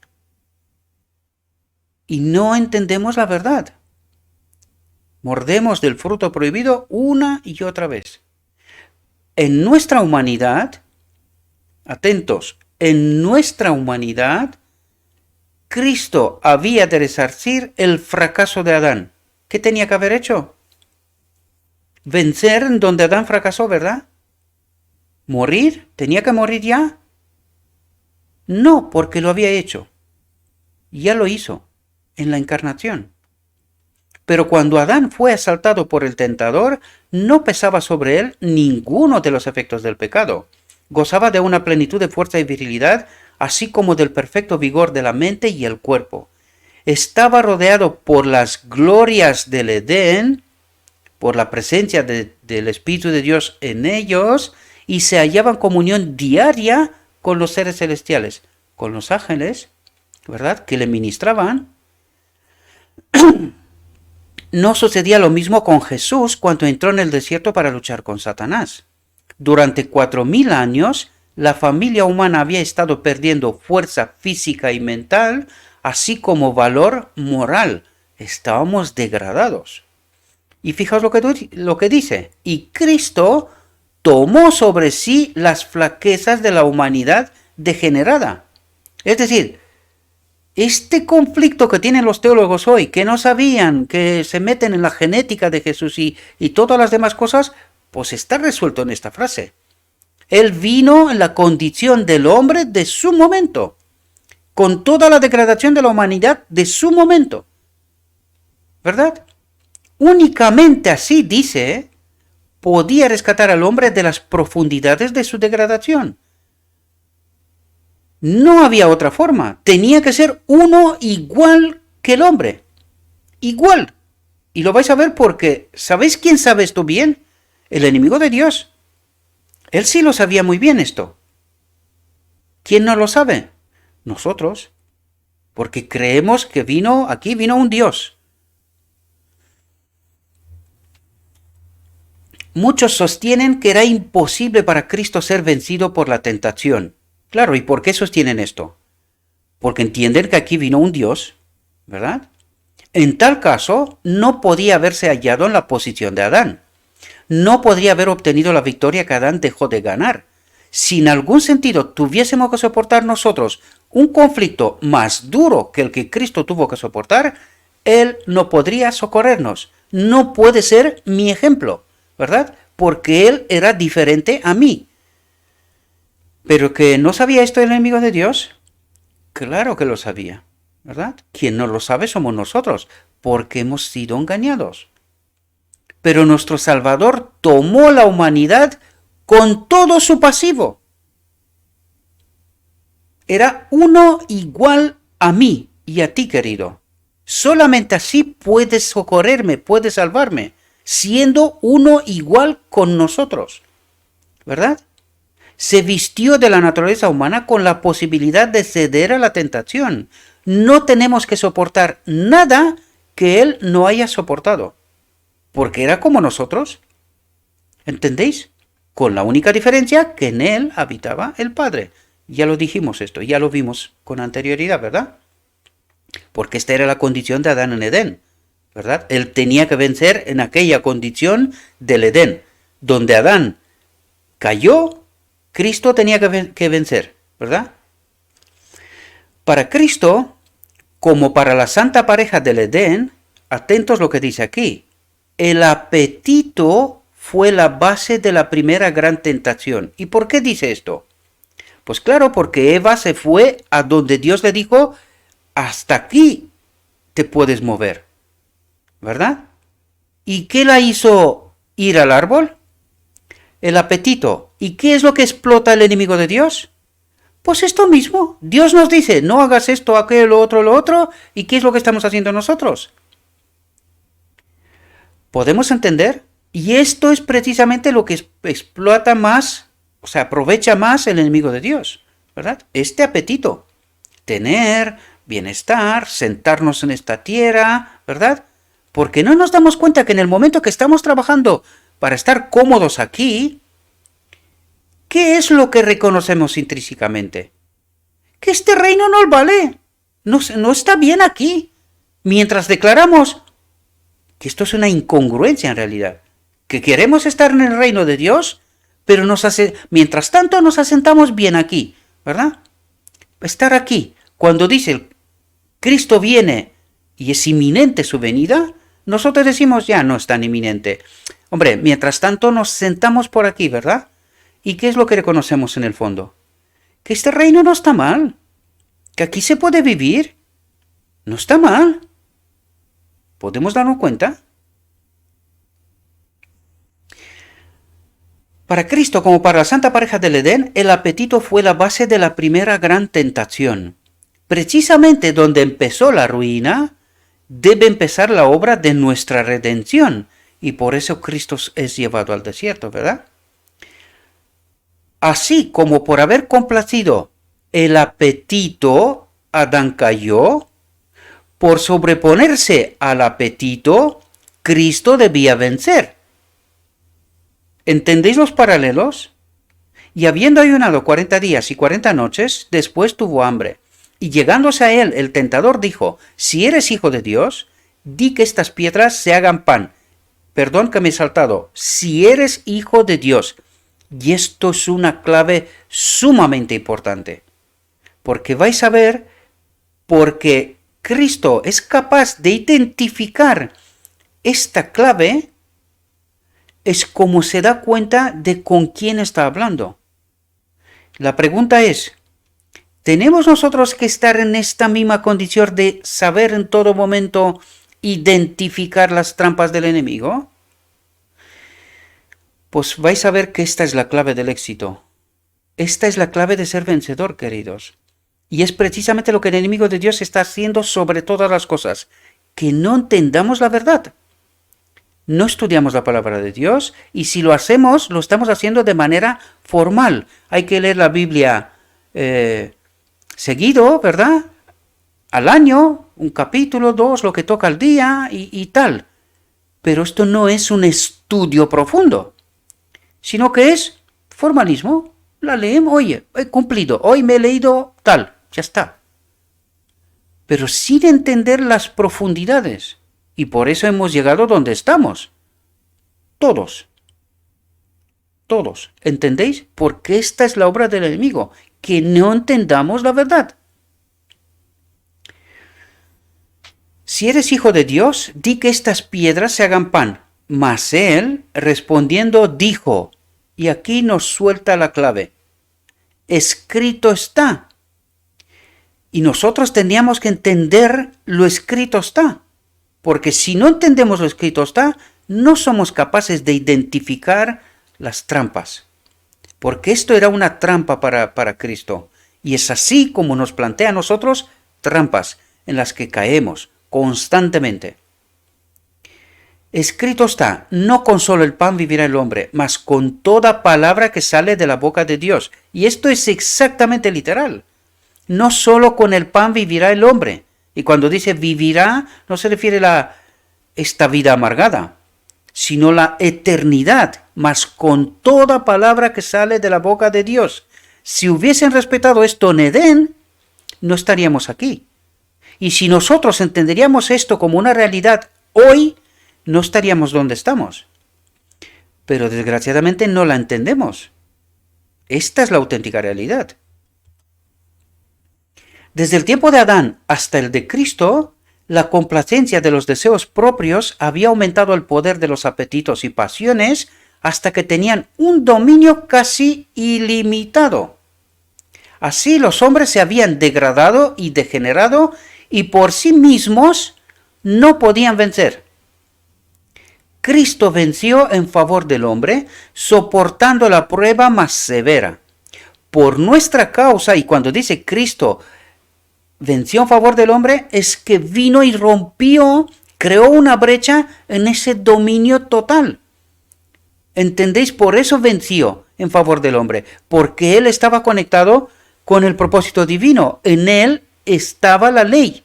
Y no entendemos la verdad. Mordemos del fruto prohibido una y otra vez. En nuestra humanidad, atentos, en nuestra humanidad, Cristo había de resarcir el fracaso de Adán. ¿Qué tenía que haber hecho? Vencer en donde Adán fracasó, ¿verdad? ¿Morir? ¿Tenía que morir ya? No, porque lo había hecho. Ya lo hizo en la encarnación. Pero cuando Adán fue asaltado por el tentador, no pesaba sobre él ninguno de los efectos del pecado. Gozaba de una plenitud de fuerza y virilidad, así como del perfecto vigor de la mente y el cuerpo. Estaba rodeado por las glorias del Edén, por la presencia del Espíritu de Dios en ellos, y se hallaba en comunión diaria con los seres celestiales, con los ángeles, ¿verdad?, que le ministraban. No sucedía lo mismo con Jesús cuando entró en el desierto para luchar con Satanás. Durante 4000 años, la familia humana había estado perdiendo fuerza física y mental, así como valor moral. Estábamos degradados. Y fijaos lo que dice. Y Cristo tomó sobre sí las flaquezas de la humanidad degenerada. Es decir, este conflicto que tienen los teólogos hoy, que no sabían, que se meten en la genética de Jesús y todas las demás cosas, pues está resuelto en esta frase. Él vino en la condición del hombre de su momento, con toda la degradación de la humanidad de su momento. ¿Verdad? Únicamente así, dice, podía rescatar al hombre de las profundidades de su degradación. No había otra forma. Tenía que ser uno igual que el hombre. Igual. Y lo vais a ver porque, ¿sabéis quién sabe esto bien? El enemigo de Dios. Él sí lo sabía muy bien esto. ¿Quién no lo sabe? Nosotros. Porque creemos que vino un Dios. Muchos sostienen que era imposible para Cristo ser vencido por la tentación. Claro, ¿y por qué sostienen esto? Porque entienden que aquí vino un Dios, ¿verdad? En tal caso, no podía haberse hallado en la posición de Adán. No podría haber obtenido la victoria que Adán dejó de ganar. Si en algún sentido tuviésemos que soportar nosotros un conflicto más duro que el que Cristo tuvo que soportar, Él no podría socorrernos. No puede ser mi ejemplo, ¿verdad? Porque Él era diferente a mí. Pero que no sabía esto el enemigo de Dios, claro que lo sabía, ¿verdad? Quien no lo sabe somos nosotros, porque hemos sido engañados. Pero nuestro Salvador tomó la humanidad con todo su pasivo. Era uno igual a mí y a ti, querido. Solamente así puedes socorrerme, puedes salvarme, siendo uno igual con nosotros, ¿verdad? Se vistió de la naturaleza humana con la posibilidad de ceder a la tentación. No tenemos que soportar nada que Él no haya soportado, porque era como nosotros. ¿Entendéis? Con la única diferencia que en Él habitaba el Padre. Ya lo dijimos esto, ya lo vimos con anterioridad, ¿verdad? Porque esta era la condición de Adán en Edén, ¿verdad? Él tenía que vencer en aquella condición del Edén, donde Adán cayó, Cristo tenía que vencer, ¿verdad? Para Cristo, como para la santa pareja del Edén, atentos lo que dice aquí, el apetito fue la base de la primera gran tentación. ¿Y por qué dice esto? Pues claro, porque Eva se fue a donde Dios le dijo, hasta aquí te puedes mover, ¿verdad? ¿Y qué la hizo ir al árbol? El apetito. ¿Y qué es lo que explota el enemigo de Dios? Pues esto mismo. Dios nos dice, no hagas esto, aquello, lo otro. ¿Y qué es lo que estamos haciendo nosotros? ¿Podemos entender? Y esto es precisamente lo que explota más, o sea, aprovecha más el enemigo de Dios, ¿verdad? Este apetito. Tener bienestar, sentarnos en esta tierra, ¿verdad? Porque no nos damos cuenta que en el momento que estamos trabajando para estar cómodos aquí, ¿qué es lo que reconocemos intrínsecamente? Que este reino no vale, no está bien aquí. Mientras declaramos que esto es una incongruencia en realidad, que queremos estar en el reino de Dios, pero mientras tanto nos asentamos bien aquí, ¿verdad? Estar aquí. Cuando dice Cristo viene y es inminente su venida, nosotros decimos ya no es tan inminente. Hombre, mientras tanto nos sentamos por aquí, ¿verdad? ¿Y qué es lo que reconocemos en el fondo? Que este reino no está mal, que aquí se puede vivir, no está mal. ¿Podemos darnos cuenta? Para Cristo, como para la santa pareja del Edén, el apetito fue la base de la primera gran tentación. Precisamente donde empezó la ruina, debe empezar la obra de nuestra redención, y por eso Cristo es llevado al desierto, ¿verdad? Así como por haber complacido el apetito, Adán cayó, por sobreponerse al apetito, Cristo debía vencer. ¿Entendéis los paralelos? Y habiendo ayunado 40 días y 40 noches, después tuvo hambre. Y llegándose a él, el tentador dijo, si eres hijo de Dios, di que estas piedras se hagan pan. Perdón que me he saltado. Si eres hijo de Dios. Y esto es una clave sumamente importante. Porque vais a ver, porque Cristo es capaz de identificar esta clave, es como se da cuenta de con quién está hablando. La pregunta es, ¿tenemos nosotros que estar en esta misma condición de saber en todo momento identificar las trampas del enemigo? Pues vais a ver que esta es la clave del éxito. Esta es la clave de ser vencedor, queridos. Y es precisamente lo que el enemigo de Dios está haciendo sobre todas las cosas. Que no entendamos la verdad. No estudiamos la palabra de Dios y si lo hacemos, lo estamos haciendo de manera formal. Hay que leer la Biblia seguido, ¿verdad? Al año, un capítulo, dos, lo que toca al día y tal. Pero esto no es un estudio profundo, sino que es formalismo. la leemos, oye, he cumplido, hoy me he leído tal, ya está. Pero sin entender las profundidades. Y por eso hemos llegado donde estamos. Todos. Todos. ¿Entendéis? Porque esta es la obra del enemigo. Que no entendamos la verdad. Si eres hijo de Dios, di que estas piedras se hagan pan. Mas él, respondiendo, dijo, y aquí nos suelta la clave, escrito está. Y nosotros teníamos que entender lo escrito está. Porque si no entendemos lo escrito está, no somos capaces de identificar las trampas. Porque esto era una trampa para Cristo. Y es así como nos plantea a nosotros trampas en las que caemos constantemente. Escrito está, no con solo el pan vivirá el hombre, mas con toda palabra que sale de la boca de Dios. Y esto es exactamente literal. No solo con el pan vivirá el hombre. Y cuando dice vivirá, no se refiere a esta vida amargada, sino la eternidad, mas con toda palabra que sale de la boca de Dios. Si hubiesen respetado esto en Edén, no estaríamos aquí. Y si nosotros entenderíamos esto como una realidad hoy, no estaríamos donde estamos. Pero desgraciadamente no la entendemos. Esta es la auténtica realidad. Desde el tiempo de Adán hasta el de Cristo, la complacencia de los deseos propios había aumentado el poder de los apetitos y pasiones hasta que tenían un dominio casi ilimitado. Así los hombres se habían degradado y degenerado y por sí mismos no podían vencer. Cristo venció en favor del hombre, soportando la prueba más severa. Por nuestra causa, y cuando dice Cristo venció en favor del hombre, es que vino y rompió, creó una brecha en ese dominio total. ¿Entendéis? Por eso venció en favor del hombre, porque él estaba conectado con el propósito divino. En él estaba la ley.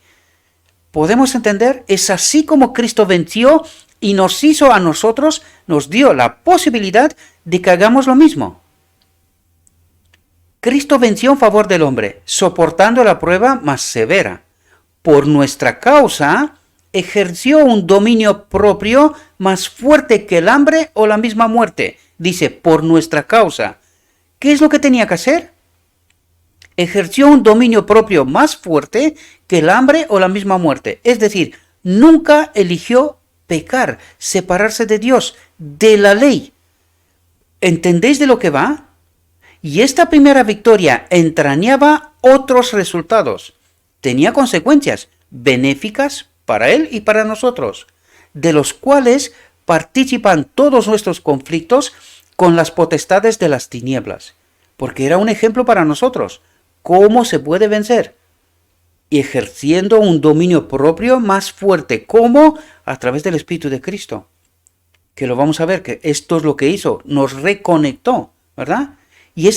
¿Podemos entender? Es así como Cristo venció y nos hizo a nosotros, nos dio la posibilidad de que hagamos lo mismo. Cristo venció en favor del hombre, soportando la prueba más severa. Por nuestra causa, ejerció un dominio propio más fuerte que el hambre o la misma muerte. Dice, por nuestra causa. ¿Qué es lo que tenía que hacer? Ejerció un dominio propio más fuerte que el hambre o la misma muerte. Es decir, nunca eligió pecar, separarse de Dios, de la ley. ¿Entendéis de lo que va? Y esta primera victoria entrañaba otros resultados. Tenía consecuencias benéficas para él y para nosotros, de los cuales participan todos nuestros conflictos con las potestades de las tinieblas, porque era un ejemplo para nosotros, cómo se puede vencer, y ejerciendo un dominio propio más fuerte, como a través del Espíritu de Cristo, que lo vamos a ver, que esto es lo que hizo, nos reconectó, ¿verdad? Y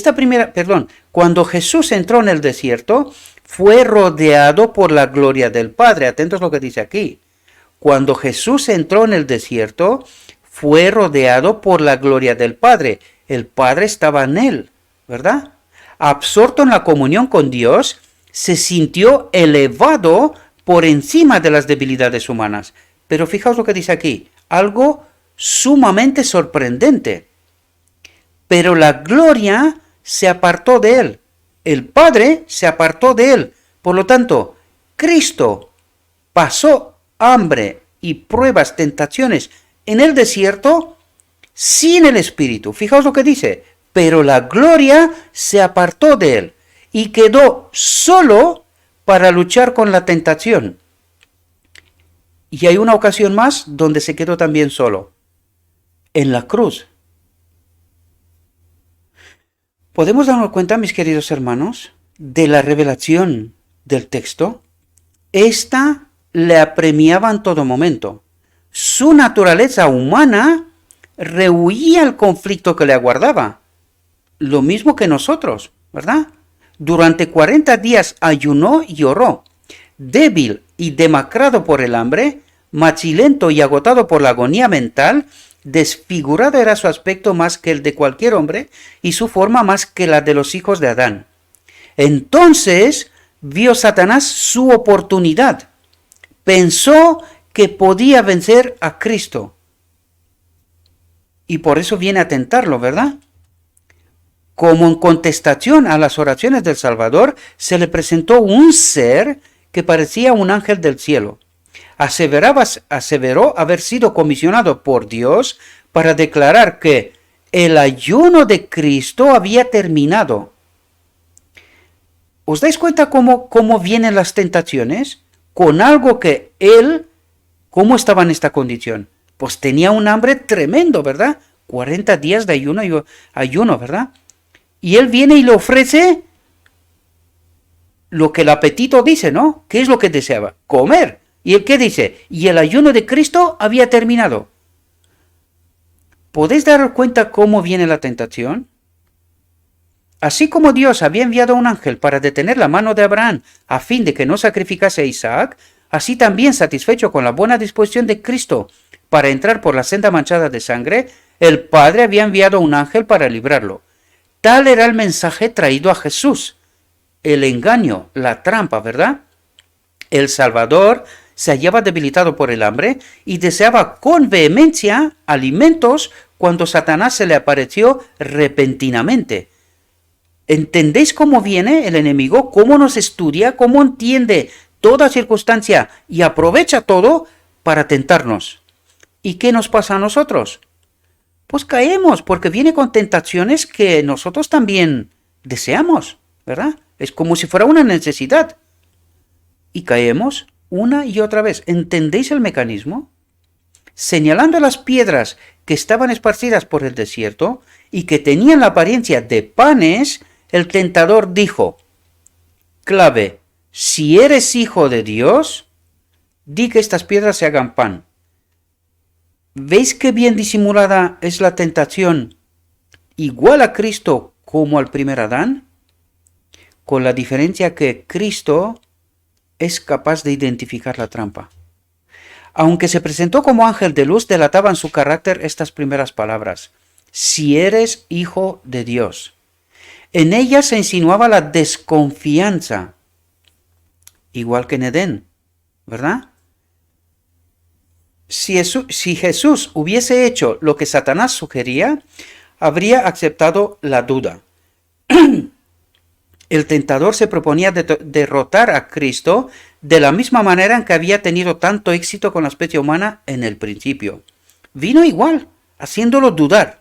cuando Jesús entró en el desierto, fue rodeado por la gloria del Padre. Atentos a lo que dice aquí. Cuando Jesús entró en el desierto, fue rodeado por la gloria del Padre. El Padre estaba en él, ¿verdad? Absorto en la comunión con Dios, se sintió elevado por encima de las debilidades humanas. Pero fijaos lo que dice aquí, algo sumamente sorprendente. Pero la gloria se apartó de él. El Padre se apartó de él. Por lo tanto, Cristo pasó hambre y pruebas, tentaciones en el desierto sin el Espíritu. Fijaos lo que dice. Pero la gloria se apartó de él y quedó solo para luchar con la tentación. Y hay una ocasión más donde se quedó también solo. En la cruz. ¿Podemos darnos cuenta, mis queridos hermanos, de la revelación del texto? Esta le apremiaba en todo momento. Su naturaleza humana rehuía el conflicto que le aguardaba. Lo mismo que nosotros, ¿verdad? Durante 40 días ayunó y oró. Débil y demacrado por el hambre, Macilento y agotado por la agonía mental, desfigurado era su aspecto más que el de cualquier hombre y su forma más que la de los hijos de Adán. Entonces vio Satanás su oportunidad. Pensó que podía vencer a Cristo. Y por eso viene a tentarlo, ¿verdad? Como en contestación a las oraciones del Salvador, se le presentó un ser que parecía un ángel del cielo. Aseveró haber sido comisionado por Dios para declarar que el ayuno de Cristo había terminado. ¿Os dais cuenta cómo vienen las tentaciones? Con algo que él, ¿cómo estaba en esta condición? Pues tenía un hambre tremendo, ¿verdad? 40 días de ayuno, ¿verdad? Y él viene y le ofrece lo que el apetito dice, ¿no? ¿Qué es lo que deseaba? Comer. ¿Y el qué dice? Y el ayuno de Cristo había terminado. ¿Podéis daros cuenta cómo viene la tentación? Así como Dios había enviado a un ángel para detener la mano de Abraham a fin de que no sacrificase a Isaac, así también, satisfecho con la buena disposición de Cristo para entrar por la senda manchada de sangre, el Padre había enviado a un ángel para librarlo. Tal era el mensaje traído a Jesús. El engaño, la trampa, ¿verdad? El Salvador se hallaba debilitado por el hambre y deseaba con vehemencia alimentos cuando Satanás se le apareció repentinamente. ¿Entendéis cómo viene el enemigo? ¿Cómo nos estudia? ¿Cómo entiende toda circunstancia y aprovecha todo para tentarnos? ¿Y qué nos pasa a nosotros? Pues caemos porque viene con tentaciones que nosotros también deseamos, ¿verdad? Es como si fuera una necesidad. Y caemos una y otra vez. ¿Entendéis el mecanismo? Señalando las piedras que estaban esparcidas por el desierto y que tenían la apariencia de panes, el tentador dijo, clave, si eres hijo de Dios, di que estas piedras se hagan pan. ¿Veis qué bien disimulada es la tentación? Igual a Cristo como al primer Adán, con la diferencia que Cristo es capaz de identificar la trampa. Aunque se presentó como ángel de luz, delataban su carácter estas primeras palabras, si eres hijo de Dios. En ella se insinuaba la desconfianza, igual que en Edén, ¿verdad? Si Jesús hubiese hecho lo que Satanás sugería, habría aceptado la duda. El tentador se proponía derrotar a Cristo de la misma manera en que había tenido tanto éxito con la especie humana en el principio. Vino igual, haciéndolo dudar.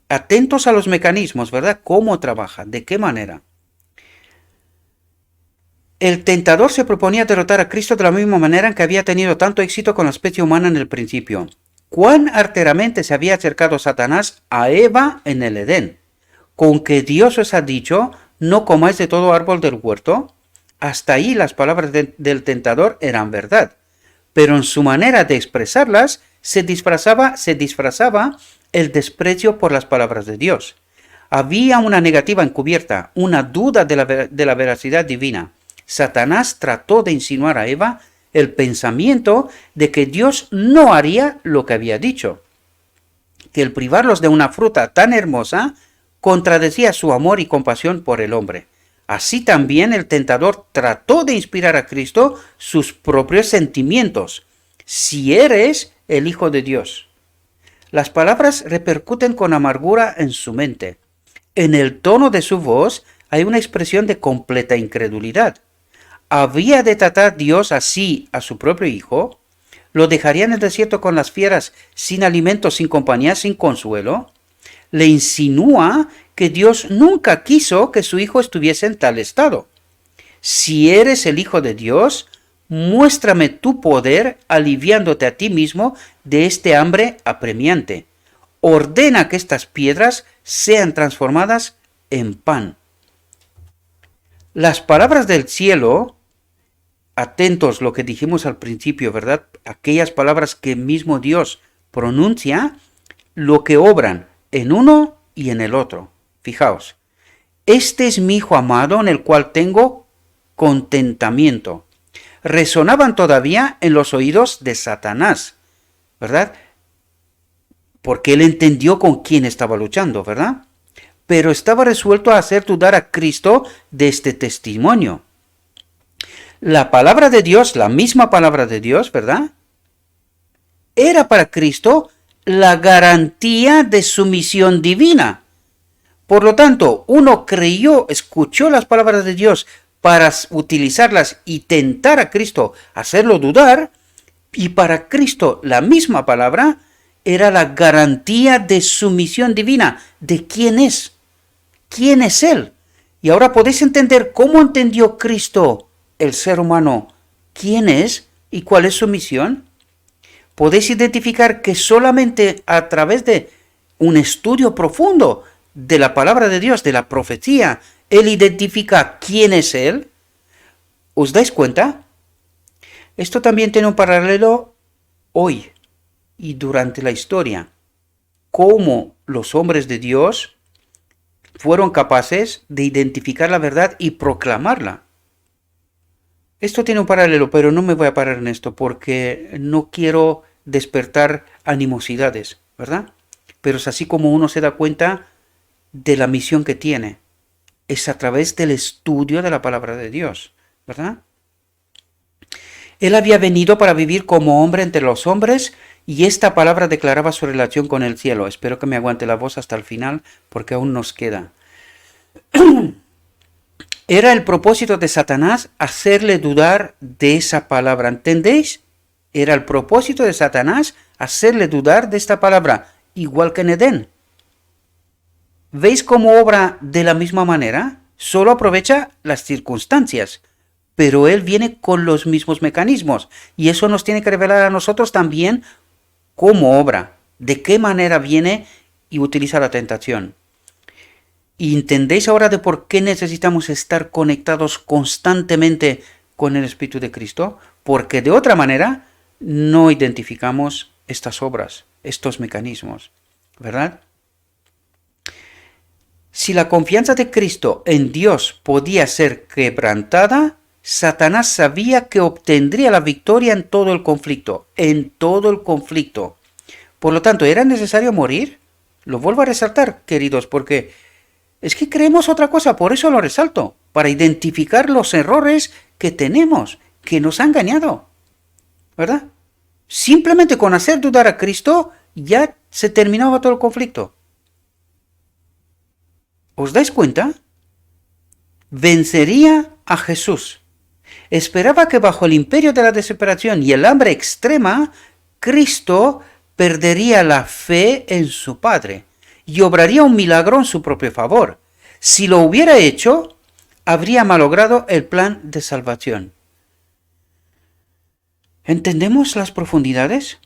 Atentos a los mecanismos, ¿verdad? ¿Cómo trabaja? ¿De qué manera? El tentador se proponía derrotar a Cristo de la misma manera en que había tenido tanto éxito con la especie humana en el principio. ¿Cuán arteramente se había acercado Satanás a Eva en el Edén? ¿Con que Dios os ha dicho, no comáis de todo árbol del huerto? Hasta ahí las palabras del tentador eran verdad, pero en su manera de expresarlas se disfrazaba el desprecio por las palabras de Dios. Había una negativa encubierta, una duda de la veracidad divina. Satanás trató de insinuar a Eva el pensamiento de que Dios no haría lo que había dicho, que el privarlos de una fruta tan hermosa contradecía su amor y compasión por el hombre. Así también el tentador trató de inspirar a Cristo sus propios sentimientos. Si eres el Hijo de Dios. Las palabras repercuten con amargura en su mente. En el tono de su voz hay una expresión de completa incredulidad. ¿Había de tratar Dios así a su propio Hijo? ¿Lo dejaría en el desierto con las fieras, sin alimento, sin compañía, sin consuelo? Le insinúa que Dios nunca quiso que su Hijo estuviese en tal estado. Si eres el Hijo de Dios, muéstrame tu poder aliviándote a ti mismo de este hambre apremiante. Ordena que estas piedras sean transformadas en pan. Las palabras del cielo, atentos lo que dijimos al principio, ¿verdad? Aquellas palabras que mismo Dios pronuncia, lo que obran en uno y en el otro. Fijaos, este es mi Hijo amado en el cual tengo contentamiento. resonaban todavía en los oídos de Satanás, ¿verdad? Porque él entendió con quién estaba luchando, ¿verdad? Pero estaba resuelto a hacer dudar a Cristo de este testimonio. La palabra de Dios, la misma palabra de Dios, ¿verdad? Era para Cristo la garantía de su misión divina. Por lo tanto, uno creyó, escuchó las palabras de Dios para utilizarlas y tentar a Cristo, hacerlo dudar, y para Cristo la misma palabra era la garantía de su misión divina, de quién es Él. Y ahora podéis entender cómo entendió Cristo, el ser humano, quién es y cuál es su misión. Podéis identificar que solamente a través de un estudio profundo de la palabra de Dios, de la profecía, Él identifica quién es Él. ¿Os dais cuenta? Esto también tiene un paralelo hoy y durante la historia. Cómo los hombres de Dios fueron capaces de identificar la verdad y proclamarla. Esto tiene un paralelo, pero no me voy a parar en esto porque no quiero despertar animosidades, ¿verdad? Pero es así como uno se da cuenta de la misión que tiene. Es a través del estudio de la palabra de Dios, ¿verdad? Él había venido para vivir como hombre entre los hombres y esta palabra declaraba su relación con el cielo. Espero que me aguante la voz hasta el final porque aún nos queda. Era el propósito de Satanás hacerle dudar de esa palabra. ¿Entendéis? Era el propósito de Satanás hacerle dudar de esta palabra, igual que en Edén. ¿Veis cómo obra de la misma manera? Solo aprovecha las circunstancias, pero él viene con los mismos mecanismos y eso nos tiene que revelar a nosotros también cómo obra, de qué manera viene y utiliza la tentación. ¿Y entendéis ahora de por qué necesitamos estar conectados constantemente con el Espíritu de Cristo? Porque de otra manera no identificamos estas obras, estos mecanismos, ¿verdad? Si la confianza de Cristo en Dios podía ser quebrantada, Satanás sabía que obtendría la victoria en todo el conflicto, Por lo tanto, ¿era necesario morir? Lo vuelvo a resaltar, queridos, porque es que creemos otra cosa, por eso lo resalto, para identificar los errores que tenemos, que nos han engañado, ¿verdad? Simplemente con hacer dudar a Cristo ya se terminaba todo el conflicto. ¿Os dais cuenta? Vencería a Jesús. Esperaba que bajo el imperio de la desesperación y el hambre extrema, Cristo perdería la fe en su Padre y obraría un milagro en su propio favor. Si lo hubiera hecho, habría malogrado el plan de salvación. ¿Entendemos las profundidades?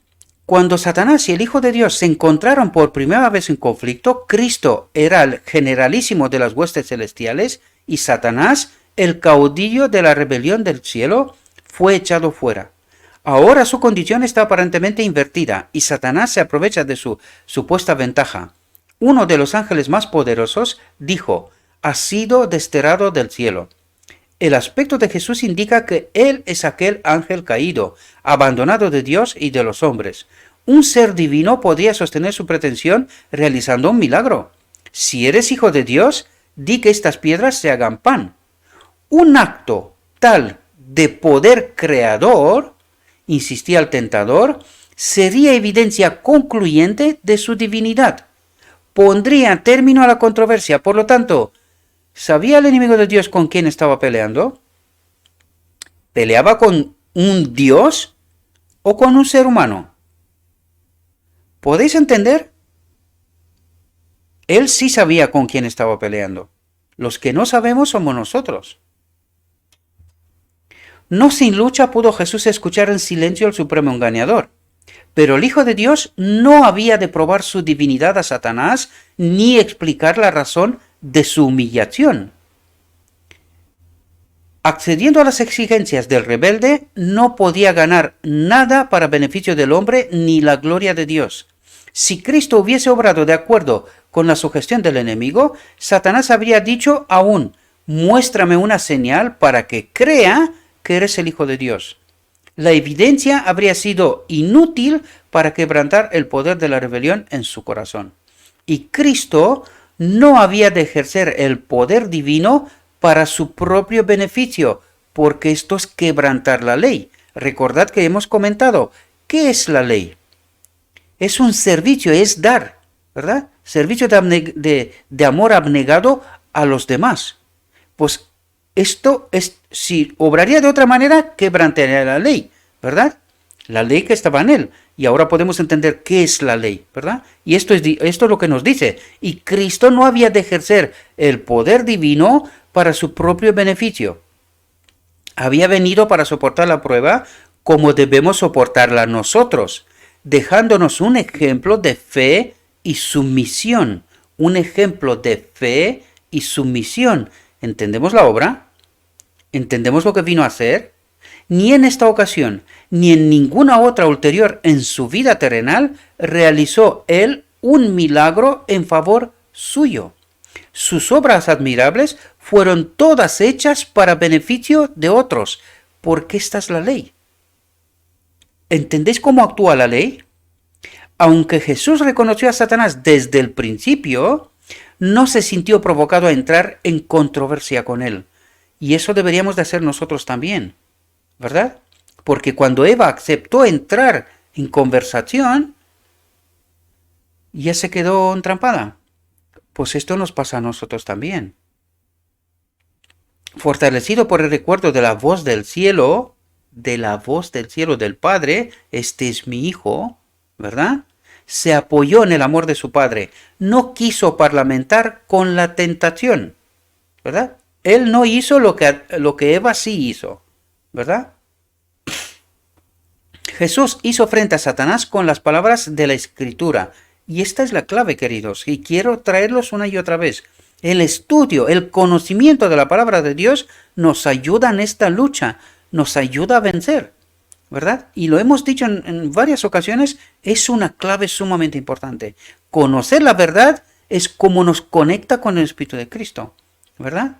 Cuando Satanás y el Hijo de Dios se encontraron por primera vez en conflicto, Cristo era el generalísimo de las huestes celestiales y Satanás, el caudillo de la rebelión del cielo, fue echado fuera. Ahora su condición está aparentemente invertida y Satanás se aprovecha de su supuesta ventaja. Uno de los ángeles más poderosos dijo: «Ha sido desterrado del cielo». El aspecto de Jesús indica que Él es aquel ángel caído, abandonado de Dios y de los hombres. Un ser divino podría sostener su pretensión realizando un milagro. Si eres hijo de Dios, di que estas piedras se hagan pan. Un acto tal de poder creador, insistía el tentador, sería evidencia concluyente de su divinidad. Pondría término a la controversia. Por lo tanto, ¿sabía el enemigo de Dios con quién estaba peleando? ¿Peleaba con un Dios o con un ser humano? ¿Podéis entender? Él sí sabía con quién estaba peleando. Los que no sabemos somos nosotros. No sin lucha pudo Jesús escuchar en silencio al supremo engañador. Pero el Hijo de Dios no había de probar su divinidad a Satanás ni explicar la razón de su humillación. Accediendo a las exigencias del rebelde, no podía ganar nada para beneficio del hombre ni la gloria de Dios. Si Cristo hubiese obrado de acuerdo con la sugestión del enemigo, Satanás habría dicho aún: «Muéstrame una señal para que crea que eres el Hijo de Dios. La evidencia habría sido inútil para quebrantar el poder de la rebelión en su corazón. Y Cristo no había de ejercer el poder divino para su propio beneficio, porque esto es quebrantar la ley. Recordad que hemos comentado, ¿qué es la ley? Es un servicio, es dar, ¿verdad? Servicio de amor abnegado a los demás. Pues esto es, si obraría de otra manera, quebrantaría la ley, ¿verdad? La ley que estaba en él. Y ahora podemos entender qué es la ley, ¿verdad? Y esto es lo que nos dice. Y Cristo no había de ejercer el poder divino para su propio beneficio. Había venido para soportar la prueba como debemos soportarla nosotros, dejándonos un ejemplo de fe y sumisión. Un ejemplo de fe y sumisión. ¿Entendemos la obra? ¿Entendemos lo que vino a hacer? Ni en esta ocasión, ni en ninguna otra ulterior en su vida terrenal, realizó él un milagro en favor suyo. Sus obras admirables fueron todas hechas para beneficio de otros, porque esta es la ley. ¿Entendéis cómo actúa la ley? Aunque Jesús reconoció a Satanás desde el principio, no se sintió provocado a entrar en controversia con él. Y eso deberíamos de hacer nosotros también, ¿verdad? Porque cuando Eva aceptó entrar en conversación, ya se quedó entrampada. Pues esto nos pasa a nosotros también. Fortalecido por el recuerdo de la voz del cielo, del Padre, este es mi Hijo, ¿verdad? Se apoyó en el amor de su Padre. No quiso parlamentar con la tentación, ¿verdad? Él no hizo lo que Eva sí hizo, ¿verdad? Jesús hizo frente a Satanás con las palabras de la Escritura. Y esta es la clave, queridos, y quiero traerlos una y otra vez. El estudio, el conocimiento de la palabra de Dios nos ayuda en esta lucha, nos ayuda a vencer, ¿verdad? Y lo hemos dicho en varias ocasiones, es una clave sumamente importante. Conocer la verdad es como nos conecta con el Espíritu de Cristo, ¿verdad?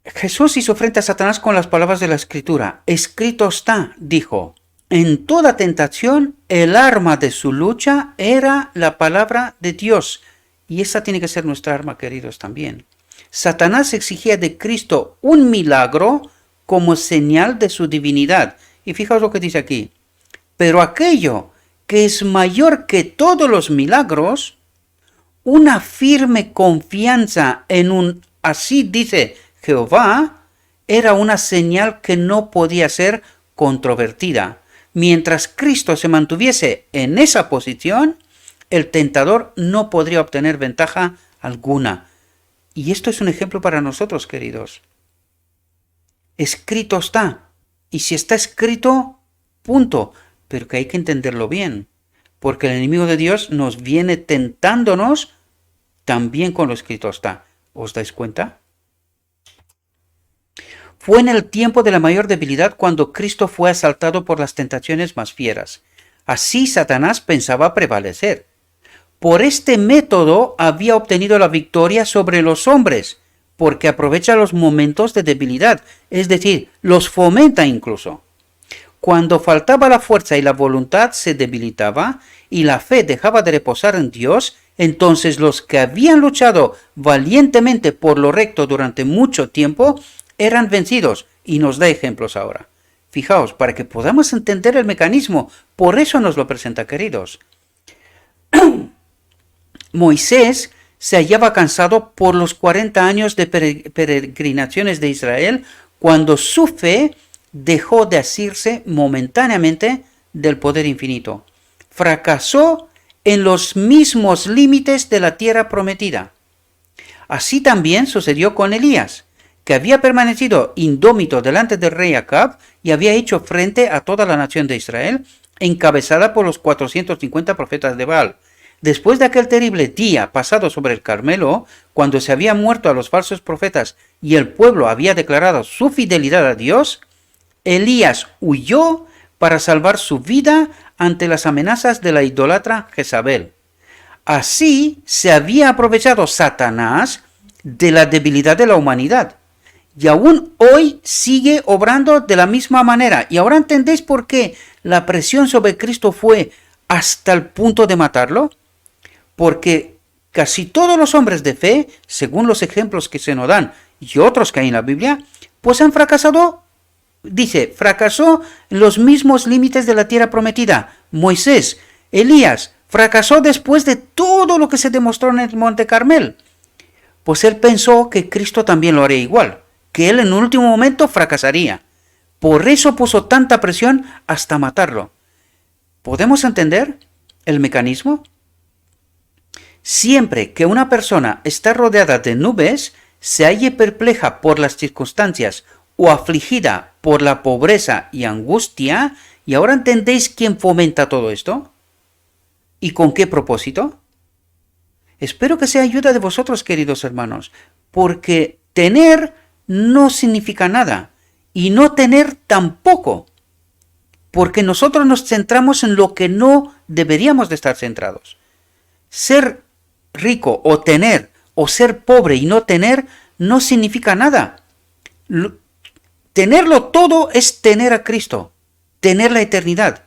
Jesús hizo frente a Satanás con las palabras de la Escritura. Escrito está, dijo. En toda tentación, el arma de su lucha era la palabra de Dios. Y esa tiene que ser nuestra arma, queridos, también. Satanás exigía de Cristo un milagro como señal de su divinidad. Y fijaos lo que dice aquí. Pero aquello que es mayor que todos los milagros, una firme confianza en un así dice Jehová, era una señal que no podía ser controvertida. Mientras Cristo se mantuviese en esa posición, el tentador no podría obtener ventaja alguna. Y esto es un ejemplo para nosotros, queridos. Escrito está. Y si está escrito, punto. Pero que hay que entenderlo bien. Porque el enemigo de Dios nos viene tentándonos también con lo escrito está. ¿Os dais cuenta? Fue en el tiempo de la mayor debilidad cuando Cristo fue asaltado por las tentaciones más fieras. Así Satanás pensaba prevalecer. Por este método había obtenido la victoria sobre los hombres, porque aprovecha los momentos de debilidad, es decir, los fomenta incluso. Cuando faltaba la fuerza y la voluntad se debilitaba y la fe dejaba de reposar en Dios, entonces los que habían luchado valientemente por lo recto durante mucho tiempo eran vencidos, y nos da ejemplos ahora. Fijaos, para que podamos entender el mecanismo, por eso nos lo presenta, queridos. Moisés se hallaba cansado por los 40 años de peregrinaciones de Israel, cuando su fe dejó de asirse momentáneamente del poder infinito. Fracasó en los mismos límites de la tierra prometida. Así también sucedió con Elías, que había permanecido indómito delante del rey Acab y había hecho frente a toda la nación de Israel, encabezada por los 450 profetas de Baal. Después de aquel terrible día pasado sobre el Carmelo, cuando se había muerto a los falsos profetas y el pueblo había declarado su fidelidad a Dios, Elías huyó para salvar su vida ante las amenazas de la idólatra Jezabel. Así se había aprovechado Satanás de la debilidad de la humanidad, Y aún hoy sigue obrando de la misma manera. Y ahora entendéis por qué la presión sobre Cristo fue hasta el punto de matarlo. Porque casi todos los hombres de fe, según los ejemplos que se nos dan y otros que hay en la Biblia, pues han fracasado. Dice, fracasó en los mismos límites de la tierra prometida. Moisés, Elías, fracasó después de todo lo que se demostró en el Monte Carmel. Pues él pensó que Cristo también lo haría igual, que él en el último momento fracasaría. Por eso puso tanta presión hasta matarlo. ¿Podemos entender el mecanismo? Siempre que una persona está rodeada de nubes, se halle perpleja por las circunstancias o afligida por la pobreza y angustia, ¿y ahora entendéis quién fomenta todo esto? ¿Y con qué propósito? Espero que sea ayuda de vosotros, queridos hermanos, porque tener no significa nada y no tener tampoco, porque nosotros nos centramos en lo que no deberíamos de estar centrados. Ser rico o tener, o ser pobre y no tener, no significa nada. Tenerlo todo es tener a Cristo, tener la eternidad.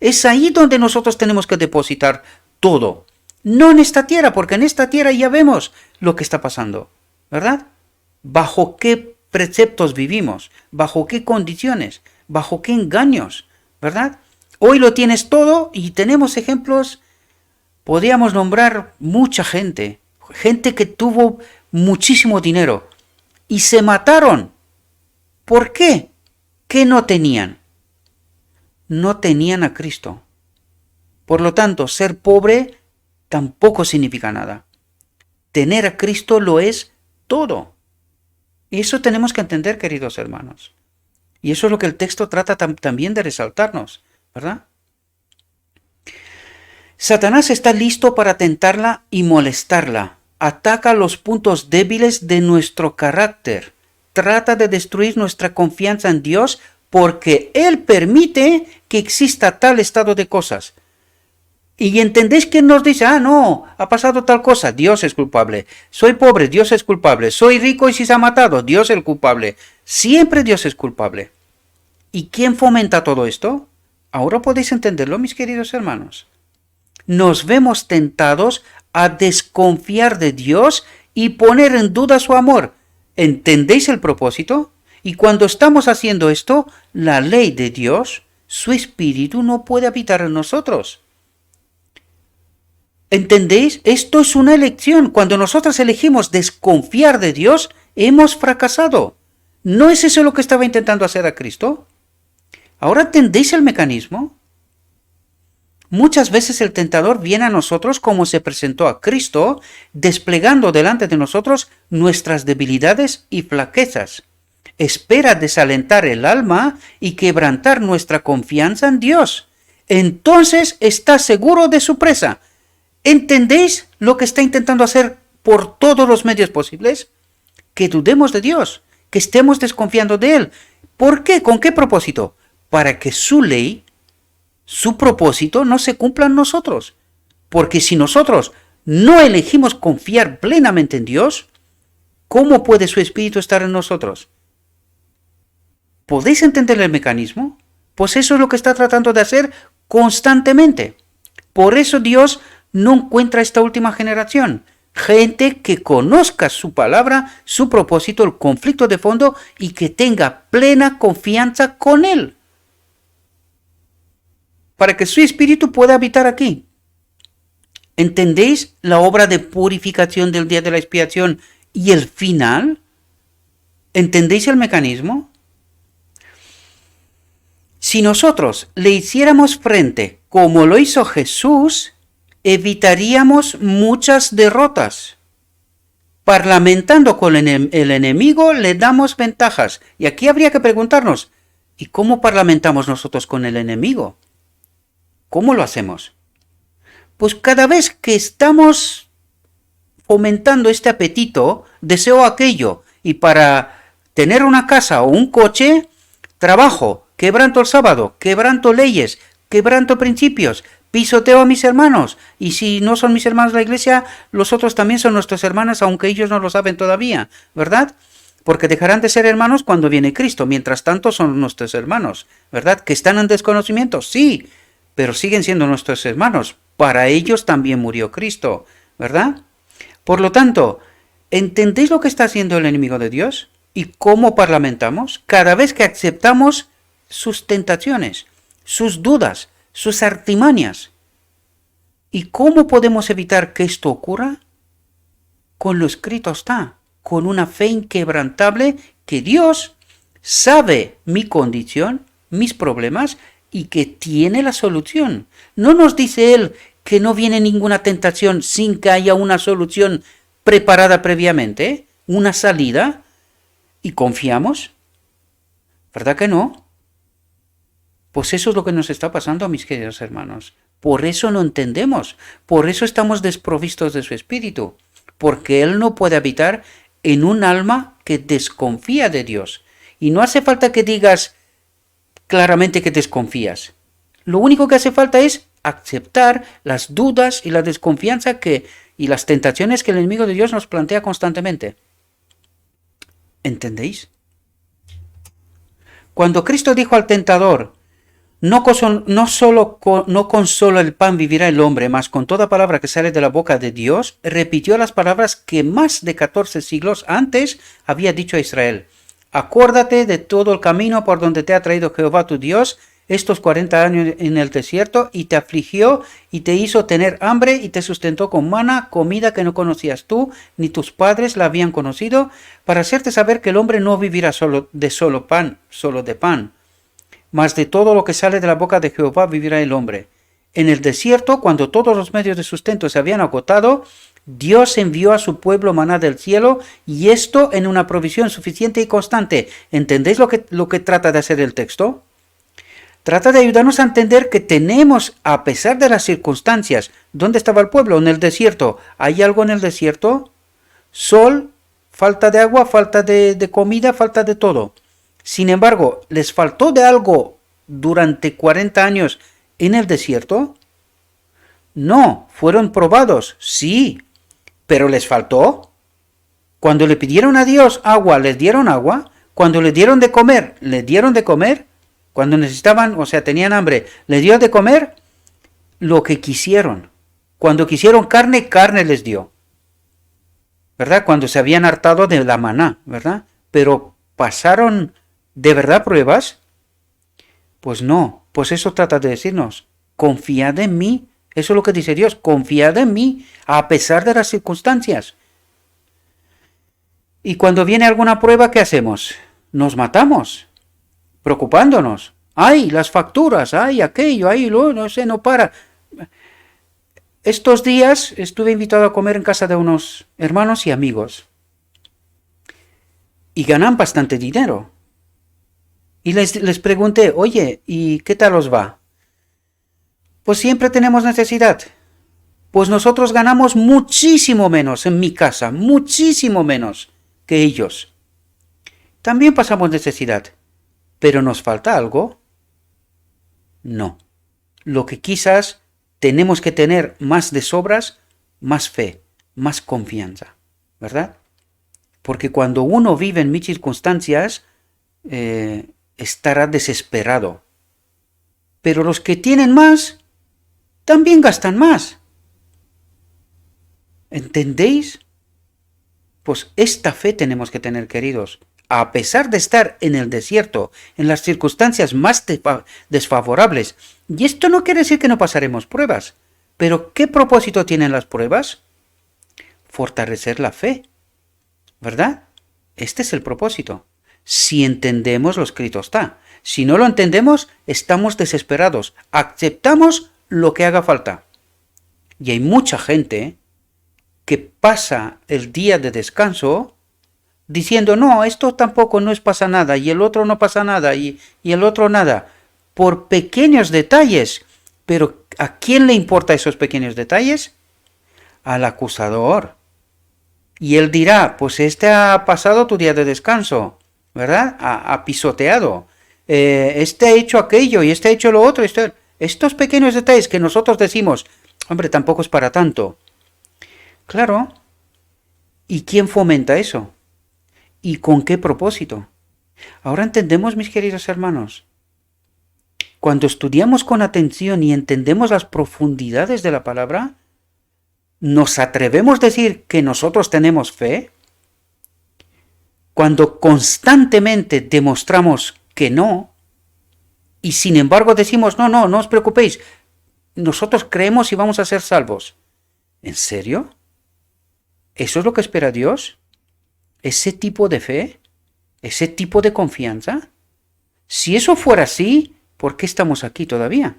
Es ahí donde nosotros tenemos que depositar todo. No en esta tierra, porque en esta tierra ya vemos lo que está pasando, ¿verdad? Bajo qué preceptos vivimos, bajo qué condiciones, bajo qué engaños, ¿verdad? Hoy lo tienes todo y tenemos ejemplos, podríamos nombrar mucha gente que tuvo muchísimo dinero y se mataron. ¿Por qué? ¿Qué no tenían? No tenían a Cristo. Por lo tanto, ser pobre tampoco significa nada. Tener a Cristo lo es todo. Eso tenemos que entender, queridos hermanos. Y eso es lo que el texto trata también de resaltarnos, ¿verdad? Satanás está listo para tentarla y molestarla. Ataca los puntos débiles de nuestro carácter. Trata de destruir nuestra confianza en Dios porque Él permite que exista tal estado de cosas. Y entendéis que nos dice, no, ha pasado tal cosa, Dios es culpable. Soy pobre, Dios es culpable. Soy rico y si se ha matado, Dios es el culpable. Siempre Dios es culpable. ¿Y quién fomenta todo esto? Ahora podéis entenderlo, mis queridos hermanos. Nos vemos tentados a desconfiar de Dios y poner en duda su amor. ¿Entendéis el propósito? Y cuando estamos haciendo esto, la ley de Dios, su espíritu no puede habitar en nosotros. ¿Entendéis? Esto es una elección. Cuando nosotros elegimos desconfiar de Dios, hemos fracasado. ¿No es eso lo que estaba intentando hacer a Cristo? ¿Ahora entendéis el mecanismo? Muchas veces el tentador viene a nosotros como se presentó a Cristo, desplegando delante de nosotros nuestras debilidades y flaquezas. Espera desalentar el alma y quebrantar nuestra confianza en Dios. Entonces está seguro de su presa. ¿Entendéis lo que está intentando hacer por todos los medios posibles? Que dudemos de Dios, que estemos desconfiando de Él. ¿Por qué? ¿Con qué propósito? Para que su ley, su propósito no se cumpla en nosotros. Porque si nosotros no elegimos confiar plenamente en Dios, ¿cómo puede su espíritu estar en nosotros? ¿Podéis entender el mecanismo? Pues eso es lo que está tratando de hacer constantemente. Por eso Dios no encuentra esta última generación. Gente que conozca su palabra, su propósito, el conflicto de fondo y que tenga plena confianza con Él. Para que su espíritu pueda habitar aquí. ¿Entendéis la obra de purificación del día de la expiación y el final? ¿Entendéis el mecanismo? Si nosotros le hiciéramos frente como lo hizo Jesús, evitaríamos muchas derrotas. Parlamentando con el enemigo le damos ventajas. Y aquí habría que preguntarnos, ¿y cómo parlamentamos nosotros con el enemigo? ¿Cómo lo hacemos? Pues cada vez que estamos fomentando este apetito, deseo aquello, y para tener una casa o un coche, trabajo, quebranto el sábado, quebranto leyes, quebranto principios, pisoteo a mis hermanos, y si no son mis hermanos de la iglesia, los otros también son nuestros hermanos, aunque ellos no lo saben todavía, ¿verdad? Porque dejarán de ser hermanos cuando viene Cristo. Mientras tanto son nuestros hermanos, ¿verdad? ¿Que están en desconocimiento? Sí, pero siguen siendo nuestros hermanos. Para ellos también murió Cristo, ¿verdad? Por lo tanto, ¿entendéis lo que está haciendo el enemigo de Dios? ¿Y cómo parlamentamos? Cada vez que aceptamos sus tentaciones, sus dudas, sus artimañas. ¿Y cómo podemos evitar que esto ocurra? Con lo escrito está, con una fe inquebrantable que Dios sabe mi condición, mis problemas y que tiene la solución. No nos dice Él que no viene ninguna tentación sin que haya una solución preparada previamente, una salida, y confiamos. ¿Verdad que no? Pues eso es lo que nos está pasando, mis queridos hermanos. Por eso no entendemos, por eso estamos desprovistos de su espíritu, porque Él no puede habitar en un alma que desconfía de Dios. Y no hace falta que digas claramente que desconfías. Lo único que hace falta es aceptar las dudas y la desconfianza y las tentaciones que el enemigo de Dios nos plantea constantemente. ¿Entendéis? Cuando Cristo dijo al tentador, no con solo el pan vivirá el hombre, mas con toda palabra que sale de la boca de Dios, repitió las palabras que más de 14 siglos antes había dicho a Israel. Acuérdate de todo el camino por donde te ha traído Jehová tu Dios estos 40 años en el desierto, y te afligió y te hizo tener hambre y te sustentó con maná, comida que no conocías tú, ni tus padres la habían conocido, para hacerte saber que el hombre no vivirá solo de pan, mas de todo lo que sale de la boca de Jehová vivirá el hombre. En el desierto, cuando todos los medios de sustento se habían agotado, Dios envió a su pueblo maná del cielo, y esto en una provisión suficiente y constante. ¿Entendéis lo que trata de hacer el texto? Trata de ayudarnos a entender que tenemos, a pesar de las circunstancias, ¿dónde estaba el pueblo? En el desierto. ¿Hay algo en el desierto? Sol, falta de agua, falta de comida, falta de todo. Sin embargo, ¿les faltó de algo durante 40 años en el desierto? No, fueron probados, sí, pero ¿les faltó? Cuando le pidieron a Dios agua, ¿les dieron agua? Cuando le dieron de comer, ¿le dieron de comer? Cuando necesitaban, o sea, tenían hambre, ¿le dio de comer? Lo que quisieron. Cuando quisieron carne, carne les dio. ¿Verdad? Cuando se habían hartado de la maná, ¿verdad? Pero ¿pasaron de verdad pruebas? Pues no, pues eso trata de decirnos. Confiad en mí. Eso es lo que dice Dios. Confiad en mí a pesar de las circunstancias. Y cuando viene alguna prueba, ¿qué hacemos? Nos matamos, preocupándonos. ¡Ay, las facturas! ¡Ay, aquello! ¡Ay, no sé, no para! Estos días estuve invitado a comer en casa de unos hermanos y amigos. Y ganan bastante dinero. Y les pregunté, oye, ¿y qué tal os va? Pues siempre tenemos necesidad. Pues nosotros ganamos muchísimo menos en mi casa, muchísimo menos que ellos. También pasamos necesidad. ¿Pero nos falta algo? No. Lo que quizás tenemos que tener más de sobras, más fe, más confianza, ¿verdad? Porque cuando uno vive en mis circunstancias, estará desesperado. Pero los que tienen más, también gastan más. ¿Entendéis? Pues esta fe tenemos que tener, queridos. A pesar de estar en el desierto, en las circunstancias más desfavorables. Y esto no quiere decir que no pasaremos pruebas. Pero ¿qué propósito tienen las pruebas? Fortalecer la fe, ¿verdad? Este es el propósito. Si entendemos lo escrito está. Si no lo entendemos, estamos desesperados. Aceptamos lo que haga falta. Y hay mucha gente que pasa el día de descanso diciendo, no, esto tampoco no pasa nada, y el otro no pasa nada, y el otro nada, por pequeños detalles. Pero ¿a quién le importa esos pequeños detalles? Al acusador. Y él dirá, pues este ha pasado tu día de descanso, ¿verdad? Ha pisoteado. Este ha hecho aquello y este ha hecho lo otro. Estos pequeños detalles que nosotros decimos, hombre, tampoco es para tanto. Claro. ¿Y quién fomenta eso? ¿Y con qué propósito? Ahora entendemos, mis queridos hermanos. Cuando estudiamos con atención y entendemos las profundidades de la palabra, ¿nos atrevemos a decir que nosotros tenemos fe? Cuando constantemente demostramos que no, y sin embargo decimos, no os preocupéis, nosotros creemos y vamos a ser salvos. ¿En serio? ¿Eso es lo que espera Dios? ¿Ese tipo de fe? ¿Ese tipo de confianza? Si eso fuera así, ¿por qué estamos aquí todavía?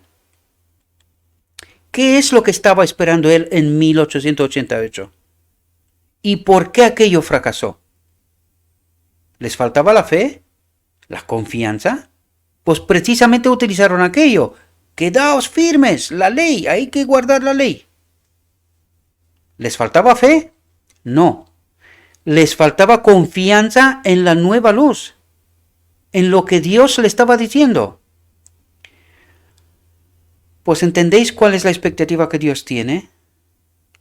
¿Qué es lo que estaba esperando él en 1888? ¿Y por qué aquello fracasó? ¿Les faltaba la fe? ¿La confianza? Pues precisamente utilizaron aquello. Quedaos firmes, la ley, hay que guardar la ley. ¿Les faltaba fe? No. Les faltaba confianza en la nueva luz, en lo que Dios le estaba diciendo. Pues ¿entendéis cuál es la expectativa que Dios tiene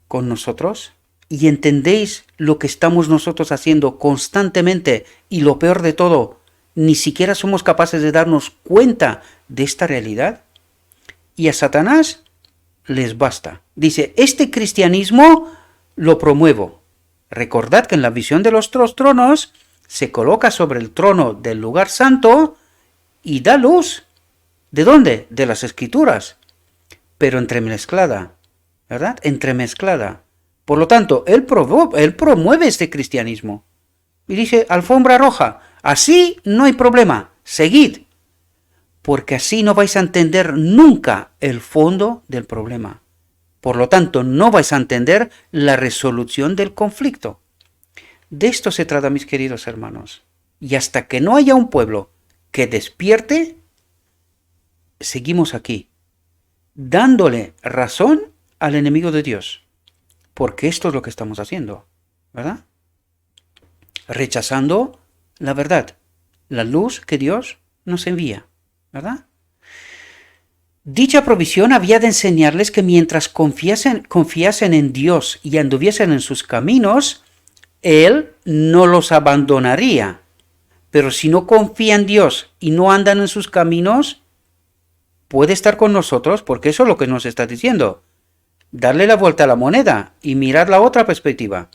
con nosotros? ¿Y entendéis lo que estamos nosotros haciendo constantemente? Y lo peor de todo, ni siquiera somos capaces de darnos cuenta de esta realidad. Y a Satanás les basta. Dice, este cristianismo lo promuevo. Recordad que en la visión de los dos tronos se coloca sobre el trono del lugar santo y da luz. ¿De dónde? De las escrituras. Pero entremezclada, ¿verdad? Entremezclada. Por lo tanto, él promueve este cristianismo. Y dice, alfombra roja, así no hay problema, seguid. Porque así no vais a entender nunca el fondo del problema. Por lo tanto, no vais a entender la resolución del conflicto. De esto se trata, mis queridos hermanos. Y hasta que no haya un pueblo que despierte, seguimos aquí, dándole razón al enemigo de Dios. Porque esto es lo que estamos haciendo, ¿verdad? Rechazando la verdad, la luz que Dios nos envía, ¿verdad? Dicha provisión había de enseñarles que mientras confiasen en Dios y anduviesen en sus caminos, Él no los abandonaría. Pero si no confían en Dios y no andan en sus caminos, puede estar con nosotros, porque eso es lo que nos está diciendo. Darle la vuelta a la moneda y mirar la otra perspectiva.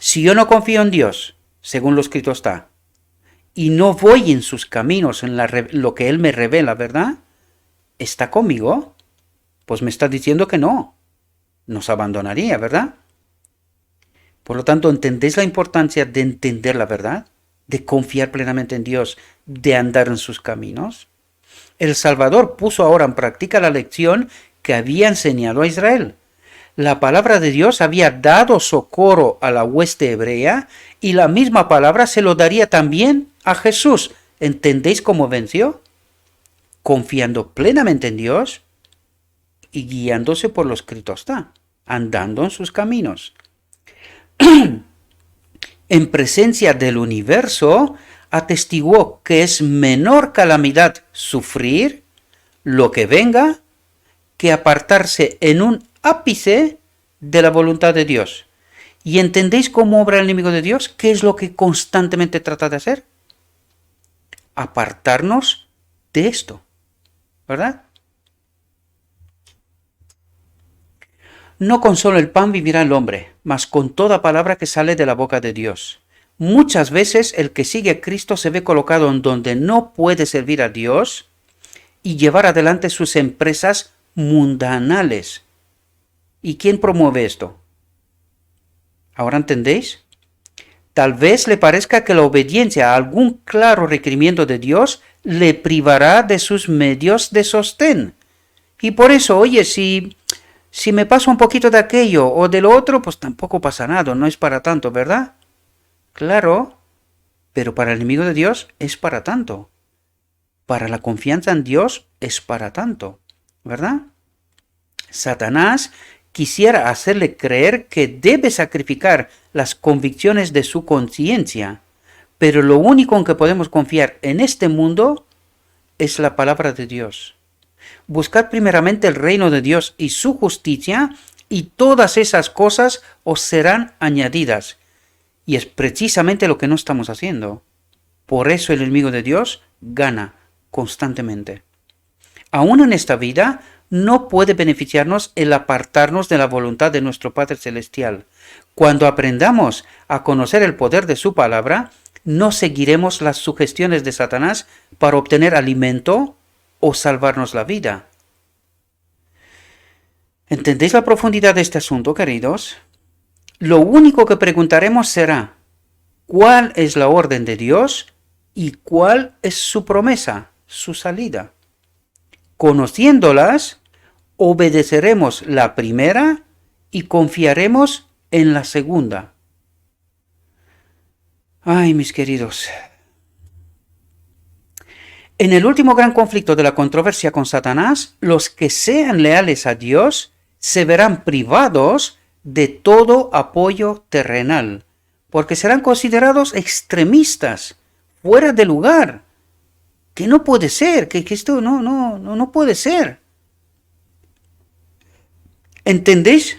Si yo no confío en Dios, según lo escrito está, y no voy en sus caminos, en lo que Él me revela, ¿verdad? ¿Está conmigo? Pues me está diciendo que no. Nos abandonaría, ¿verdad? Por lo tanto, ¿entendéis la importancia de entender la verdad? De confiar plenamente en Dios, de andar en sus caminos. El Salvador puso ahora en práctica la lección que había enseñado a Israel. La palabra de Dios había dado socorro a la hueste hebrea y la misma palabra se lo daría también a Jesús. ¿Entendéis cómo venció? Confiando plenamente en Dios y guiándose por lo escrito está, andando en sus caminos. En presencia del universo, atestiguó que es menor calamidad sufrir lo que venga que apartarse en un ápice de la voluntad de Dios. ¿Y entendéis cómo obra el enemigo de Dios? ¿Qué es lo que constantemente trata de hacer? Apartarnos de esto, ¿verdad? No con solo el pan vivirá el hombre, mas con toda palabra que sale de la boca de Dios. Muchas veces el que sigue a Cristo se ve colocado en donde no puede servir a Dios y llevar adelante sus empresas mundanales. ¿Y quién promueve esto? ¿Ahora entendéis? Tal vez le parezca que la obediencia a algún claro requerimiento de Dios le privará de sus medios de sostén. Y por eso, oye, si me paso un poquito de aquello o de lo otro, pues tampoco pasa nada, no es para tanto, ¿verdad? Claro, pero para el enemigo de Dios es para tanto. Para la confianza en Dios es para tanto, ¿verdad? Satanás quisiera hacerle creer que debe sacrificar las convicciones de su conciencia, pero lo único en que podemos confiar en este mundo es la palabra de Dios. Buscad primeramente el reino de Dios y su justicia, y todas esas cosas os serán añadidas. Y es precisamente lo que no estamos haciendo. Por eso el enemigo de Dios gana constantemente. Aún en esta vida, no puede beneficiarnos el apartarnos de la voluntad de nuestro Padre Celestial. Cuando aprendamos a conocer el poder de su palabra, no seguiremos las sugestiones de Satanás para obtener alimento o salvarnos la vida. ¿Entendéis la profundidad de este asunto, queridos? Lo único que preguntaremos será, ¿cuál es la orden de Dios y cuál es su promesa, su salida? Conociéndolas, obedeceremos la primera y confiaremos en la segunda. Ay, mis queridos. En el último gran conflicto de la controversia con Satanás, los que sean leales a Dios se verán privados de todo apoyo terrenal, porque serán considerados extremistas, fuera de lugar. Que no puede ser, que esto no puede ser. ¿Entendéis?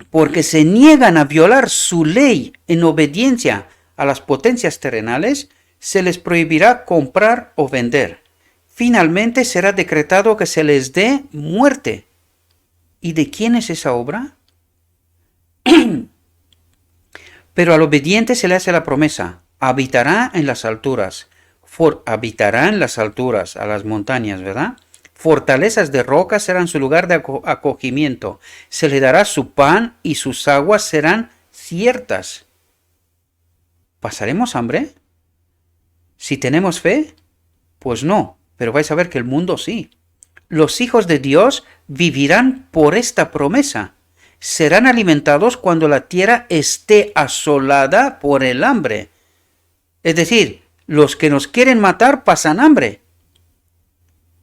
Porque se niegan a violar su ley en obediencia a las potencias terrenales, se les prohibirá comprar o vender. Finalmente será decretado que se les dé muerte. ¿Y de quién es esa obra? Pero al obediente se le hace la promesa, habitará en las alturas. Habitará en las alturas, a las montañas, ¿verdad? Fortalezas de roca serán su lugar de acogimiento. Se le dará su pan y sus aguas serán ciertas. ¿Pasaremos hambre? Si tenemos fe, pues no, pero vais a ver que el mundo sí. Los hijos de Dios vivirán por esta promesa. Serán alimentados cuando la tierra esté asolada por el hambre. Es decir, los que nos quieren matar pasan hambre,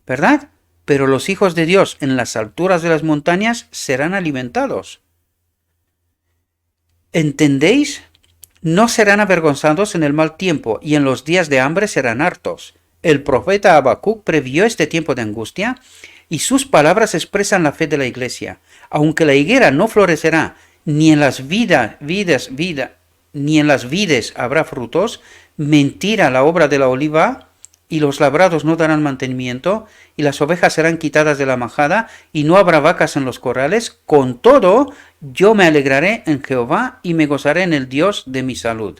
¿verdad? Pero los hijos de Dios en las alturas de las montañas serán alimentados. ¿Entendéis? No serán avergonzados en el mal tiempo, y en los días de hambre serán hartos. El profeta Habacuc previó este tiempo de angustia, y sus palabras expresan la fe de la iglesia. Aunque la higuera no florecerá, ni en las vides habrá frutos, mentira la obra de la oliva, y los labrados no darán mantenimiento, y las ovejas serán quitadas de la majada, y no habrá vacas en los corrales. Con todo, yo me alegraré en Jehová, y me gozaré en el Dios de mi salud.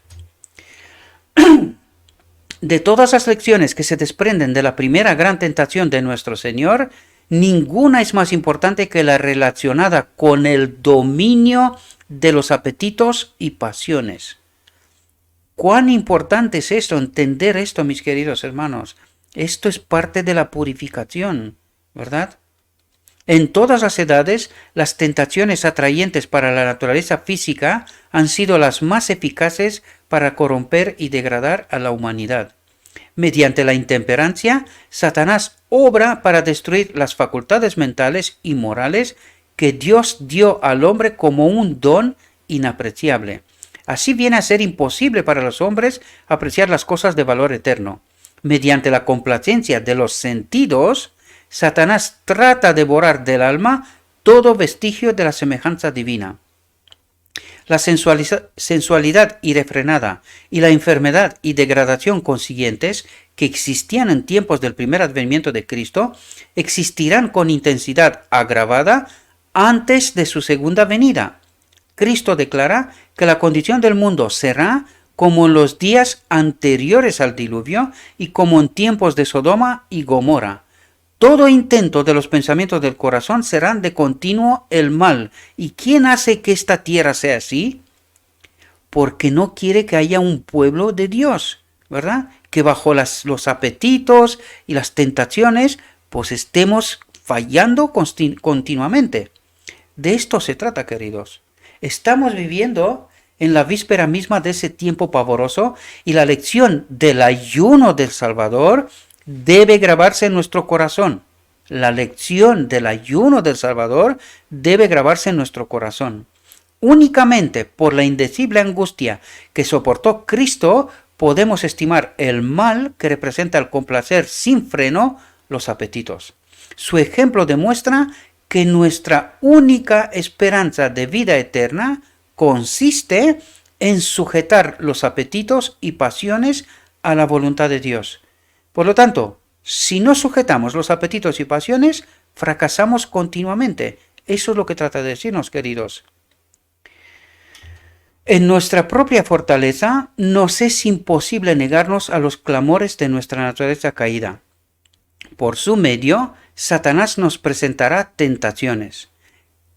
De todas las lecciones que se desprenden de la primera gran tentación de nuestro Señor, ninguna es más importante que la relacionada con el dominio de los apetitos y pasiones. ¿Cuán importante es esto? Entender esto, mis queridos hermanos. Esto es parte de la purificación, ¿verdad? En todas las edades, las tentaciones atrayentes para la naturaleza física han sido las más eficaces para corromper y degradar a la humanidad. Mediante la intemperancia, Satanás obra para destruir las facultades mentales y morales que Dios dio al hombre como un don inapreciable. Así viene a ser imposible para los hombres apreciar las cosas de valor eterno. Mediante la complacencia de los sentidos, Satanás trata de borrar del alma todo vestigio de la semejanza divina. La sensualidad irrefrenada y la enfermedad y degradación consiguientes que existían en tiempos del primer advenimiento de Cristo existirán con intensidad agravada antes de su segunda venida. Cristo declara que la condición del mundo será como en los días anteriores al diluvio y como en tiempos de Sodoma y Gomorra. Todo intento de los pensamientos del corazón serán de continuo el mal. ¿Y quién hace que esta tierra sea así? Porque no quiere que haya un pueblo de Dios, ¿verdad? Que bajo los apetitos y las tentaciones, pues estemos fallando continuamente. De esto se trata, queridos. Estamos viviendo en la víspera misma de ese tiempo pavoroso y la lección del ayuno del Salvador debe grabarse en nuestro corazón. La lección del ayuno del Salvador debe grabarse en nuestro corazón. Únicamente por la indecible angustia que soportó Cristo podemos estimar el mal que representa el complacer sin freno los apetitos. Su ejemplo demuestra que nuestra única esperanza de vida eterna consiste en sujetar los apetitos y pasiones a la voluntad de Dios. Por lo tanto, si no sujetamos los apetitos y pasiones, fracasamos continuamente. Eso es lo que trata de decirnos, queridos. En nuestra propia fortaleza nos es imposible negarnos a los clamores de nuestra naturaleza caída. Por su medio, Satanás nos presentará tentaciones.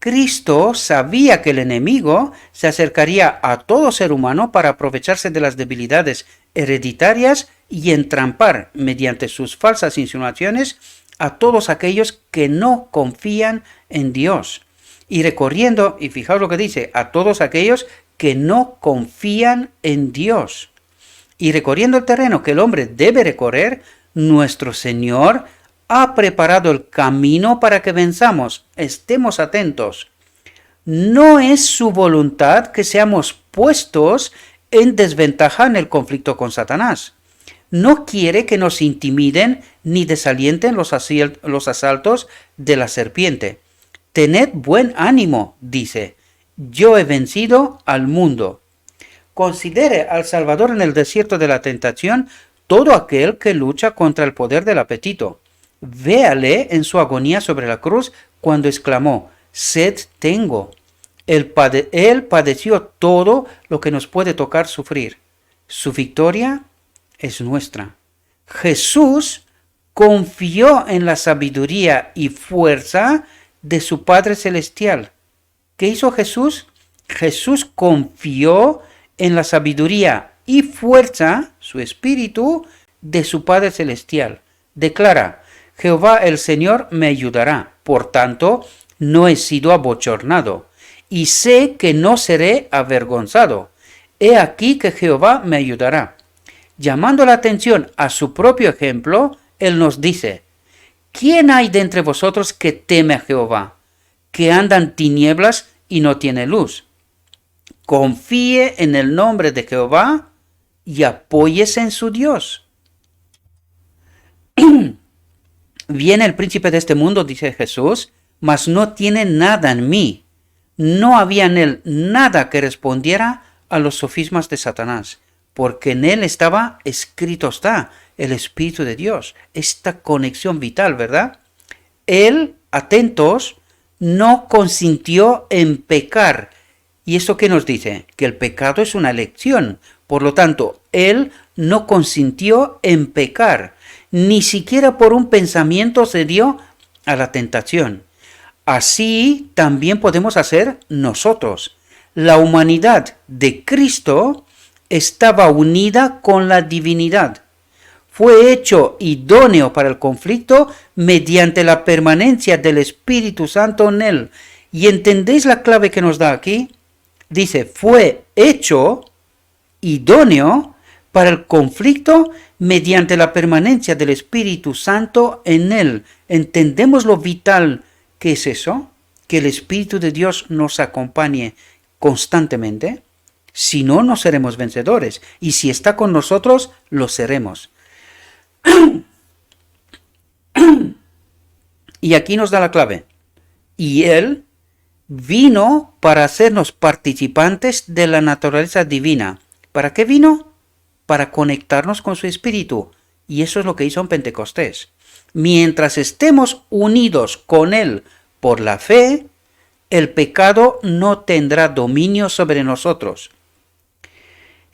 Cristo sabía que el enemigo se acercaría a todo ser humano para aprovecharse de las debilidades hereditarias y entrampar, mediante sus falsas insinuaciones, a todos aquellos que no confían en Dios. Y recorriendo, y fijaos lo que dice, a todos aquellos que no confían en Dios. Y recorriendo el terreno que el hombre debe recorrer, nuestro Señor ha preparado el camino para que venzamos. Estemos atentos. No es su voluntad que seamos puestos en desventaja en el conflicto con Satanás. No quiere que nos intimiden ni desalienten los asaltos de la serpiente. Tened buen ánimo, dice. Yo he vencido al mundo. Considere al Salvador en el desierto de la tentación todo aquel que lucha contra el poder del apetito. Véale en su agonía sobre la cruz cuando exclamó, sed tengo. Él padeció todo lo que nos puede tocar sufrir. Su victoria es nuestra. Jesús confió en la sabiduría y fuerza de su Padre Celestial. ¿Qué hizo Jesús? Jesús confió en la sabiduría y fuerza, su espíritu, de su Padre Celestial. Declara, Jehová el Señor me ayudará, por tanto, no he sido abochornado, y sé que no seré avergonzado. He aquí que Jehová me ayudará. Llamando la atención a su propio ejemplo, él nos dice, ¿quién hay de entre vosotros que teme a Jehová, que anda en tinieblas y no tiene luz? Confíe en el nombre de Jehová y apóyese en su Dios. Viene el príncipe de este mundo, dice Jesús, mas no tiene nada en mí. No había en él nada que respondiera a los sofismas de Satanás, porque en él estaba, escrito está, el Espíritu de Dios. Esta conexión vital, ¿verdad? Él, atentos, no consintió en pecar. ¿Y esto qué nos dice? Que el pecado es una elección. Por lo tanto, él no consintió en pecar. Ni siquiera por un pensamiento cedió a la tentación. Así también podemos hacer nosotros. La humanidad de Cristo estaba unida con la divinidad. Fue hecho idóneo para el conflicto mediante la permanencia del Espíritu Santo en él. ¿Y entendéis la clave que nos da aquí? Dice, fue hecho idóneo para el conflicto mediante la permanencia del Espíritu Santo en él. ¿Entendemos lo vital que es eso? Que el Espíritu de Dios nos acompañe constantemente. Si no, no seremos vencedores. Y si está con nosotros, lo seremos. Y aquí nos da la clave. Y él vino para hacernos participantes de la naturaleza divina. ¿Para qué vino? Para conectarnos con su espíritu. Y eso es lo que hizo en Pentecostés. Mientras estemos unidos con él por la fe, el pecado no tendrá dominio sobre nosotros.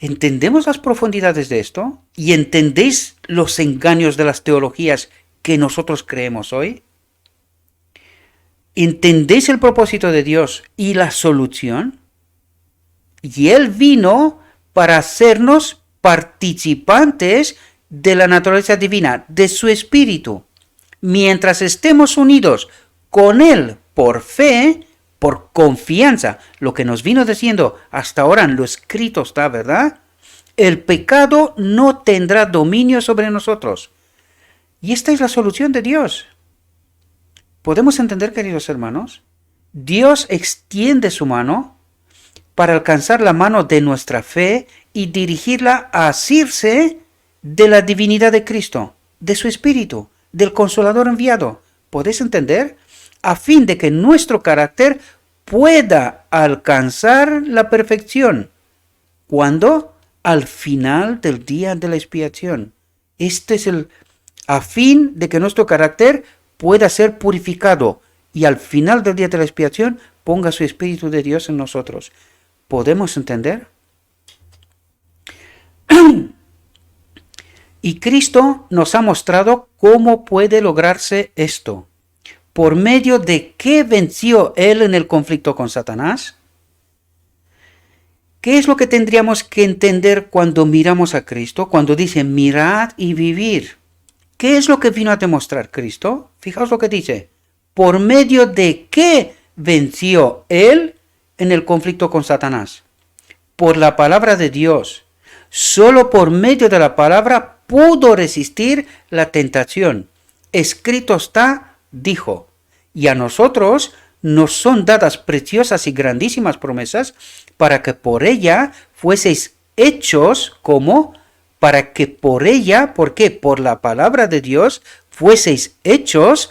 ¿Entendemos las profundidades de esto? ¿Y entendéis los engaños de las teologías que nosotros creemos hoy? ¿Entendéis el propósito de Dios y la solución? Y Él vino para hacernos participantes de la naturaleza divina, de su espíritu. Mientras estemos unidos con Él por fe, por confianza, lo que nos vino diciendo hasta ahora en lo escrito está, ¿verdad? El pecado no tendrá dominio sobre nosotros. Y esta es la solución de Dios. ¿Podemos entender, queridos hermanos? Dios extiende su mano para alcanzar la mano de nuestra fe y dirigirla a asirse de la divinidad de Cristo, de su Espíritu, del Consolador enviado. ¿Podéis entender? A fin de que nuestro carácter pueda alcanzar la perfección. ¿Cuándo? Al final del día de la expiación. Este es a fin de que nuestro carácter pueda ser purificado y al final del día de la expiación ponga su Espíritu de Dios en nosotros. ¿Podemos entender? Y Cristo nos ha mostrado cómo puede lograrse esto. ¿Por medio de qué venció Él en el conflicto con Satanás? ¿Qué es lo que tendríamos que entender cuando miramos a Cristo? Cuando dice mirad y vivir. ¿Qué es lo que vino a demostrar Cristo? Fijaos lo que dice. ¿Por medio de qué venció Él en el conflicto con Satanás? Por la palabra de Dios. Solo por medio de la palabra pudo resistir la tentación. Escrito está, dijo, y a nosotros nos son dadas preciosas y grandísimas promesas para que por ella fueseis hechos como, para que por ella, ¿por qué? Por la palabra de Dios, fueseis hechos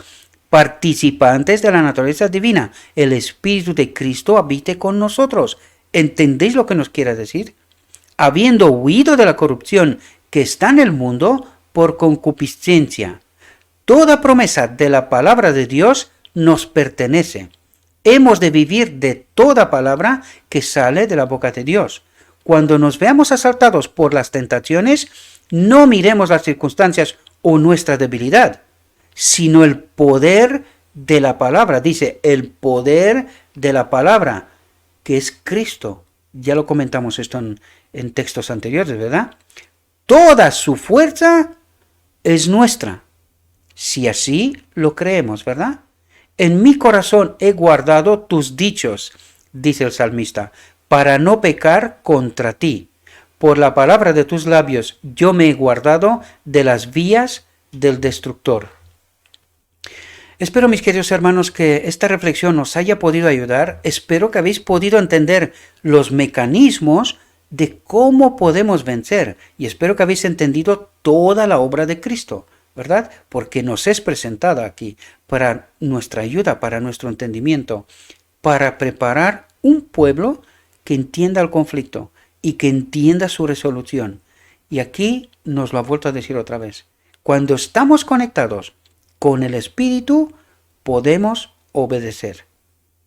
participantes de la naturaleza divina. El Espíritu de Cristo habite con nosotros. ¿Entendéis lo que nos quiere decir? Habiendo huido de la corrupción que está en el mundo por concupiscencia. Toda promesa de la palabra de Dios nos pertenece. Hemos de vivir de toda palabra que sale de la boca de Dios. Cuando nos veamos asaltados por las tentaciones, no miremos las circunstancias o nuestra debilidad, sino el poder de la palabra. Dice, el poder de la palabra, que es Cristo. Ya lo comentamos esto en textos anteriores, ¿verdad? Toda su fuerza es nuestra, si así lo creemos, ¿verdad? En mi corazón he guardado tus dichos, dice el salmista, para no pecar contra ti. Por la palabra de tus labios yo me he guardado de las vías del destructor. Espero, mis queridos hermanos, que esta reflexión os haya podido ayudar. Espero que habéis podido entender los mecanismos de cómo podemos vencer. Y espero que habéis entendido toda la obra de Cristo, ¿verdad? Porque nos es presentada aquí para nuestra ayuda, para nuestro entendimiento, para preparar un pueblo que entienda el conflicto y que entienda su resolución. Y aquí nos lo ha vuelto a decir otra vez. Cuando estamos conectados con el Espíritu, podemos obedecer.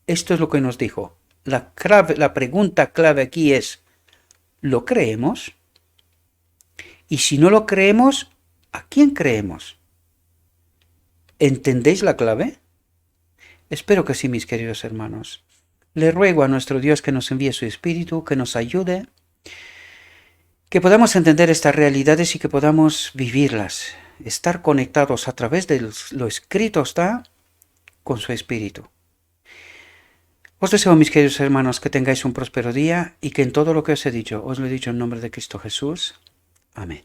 Esto es lo que nos dijo. La pregunta clave aquí es, ¿lo creemos? Y si no lo creemos, ¿a quién creemos? ¿Entendéis la clave? Espero que sí, mis queridos hermanos. Le ruego a nuestro Dios que nos envíe su Espíritu, que nos ayude, que podamos entender estas realidades y que podamos vivirlas, estar conectados a través de lo escrito está con su Espíritu. Os deseo, mis queridos hermanos, que tengáis un próspero día y que en todo lo que os he dicho, os lo he dicho en nombre de Cristo Jesús. Amén.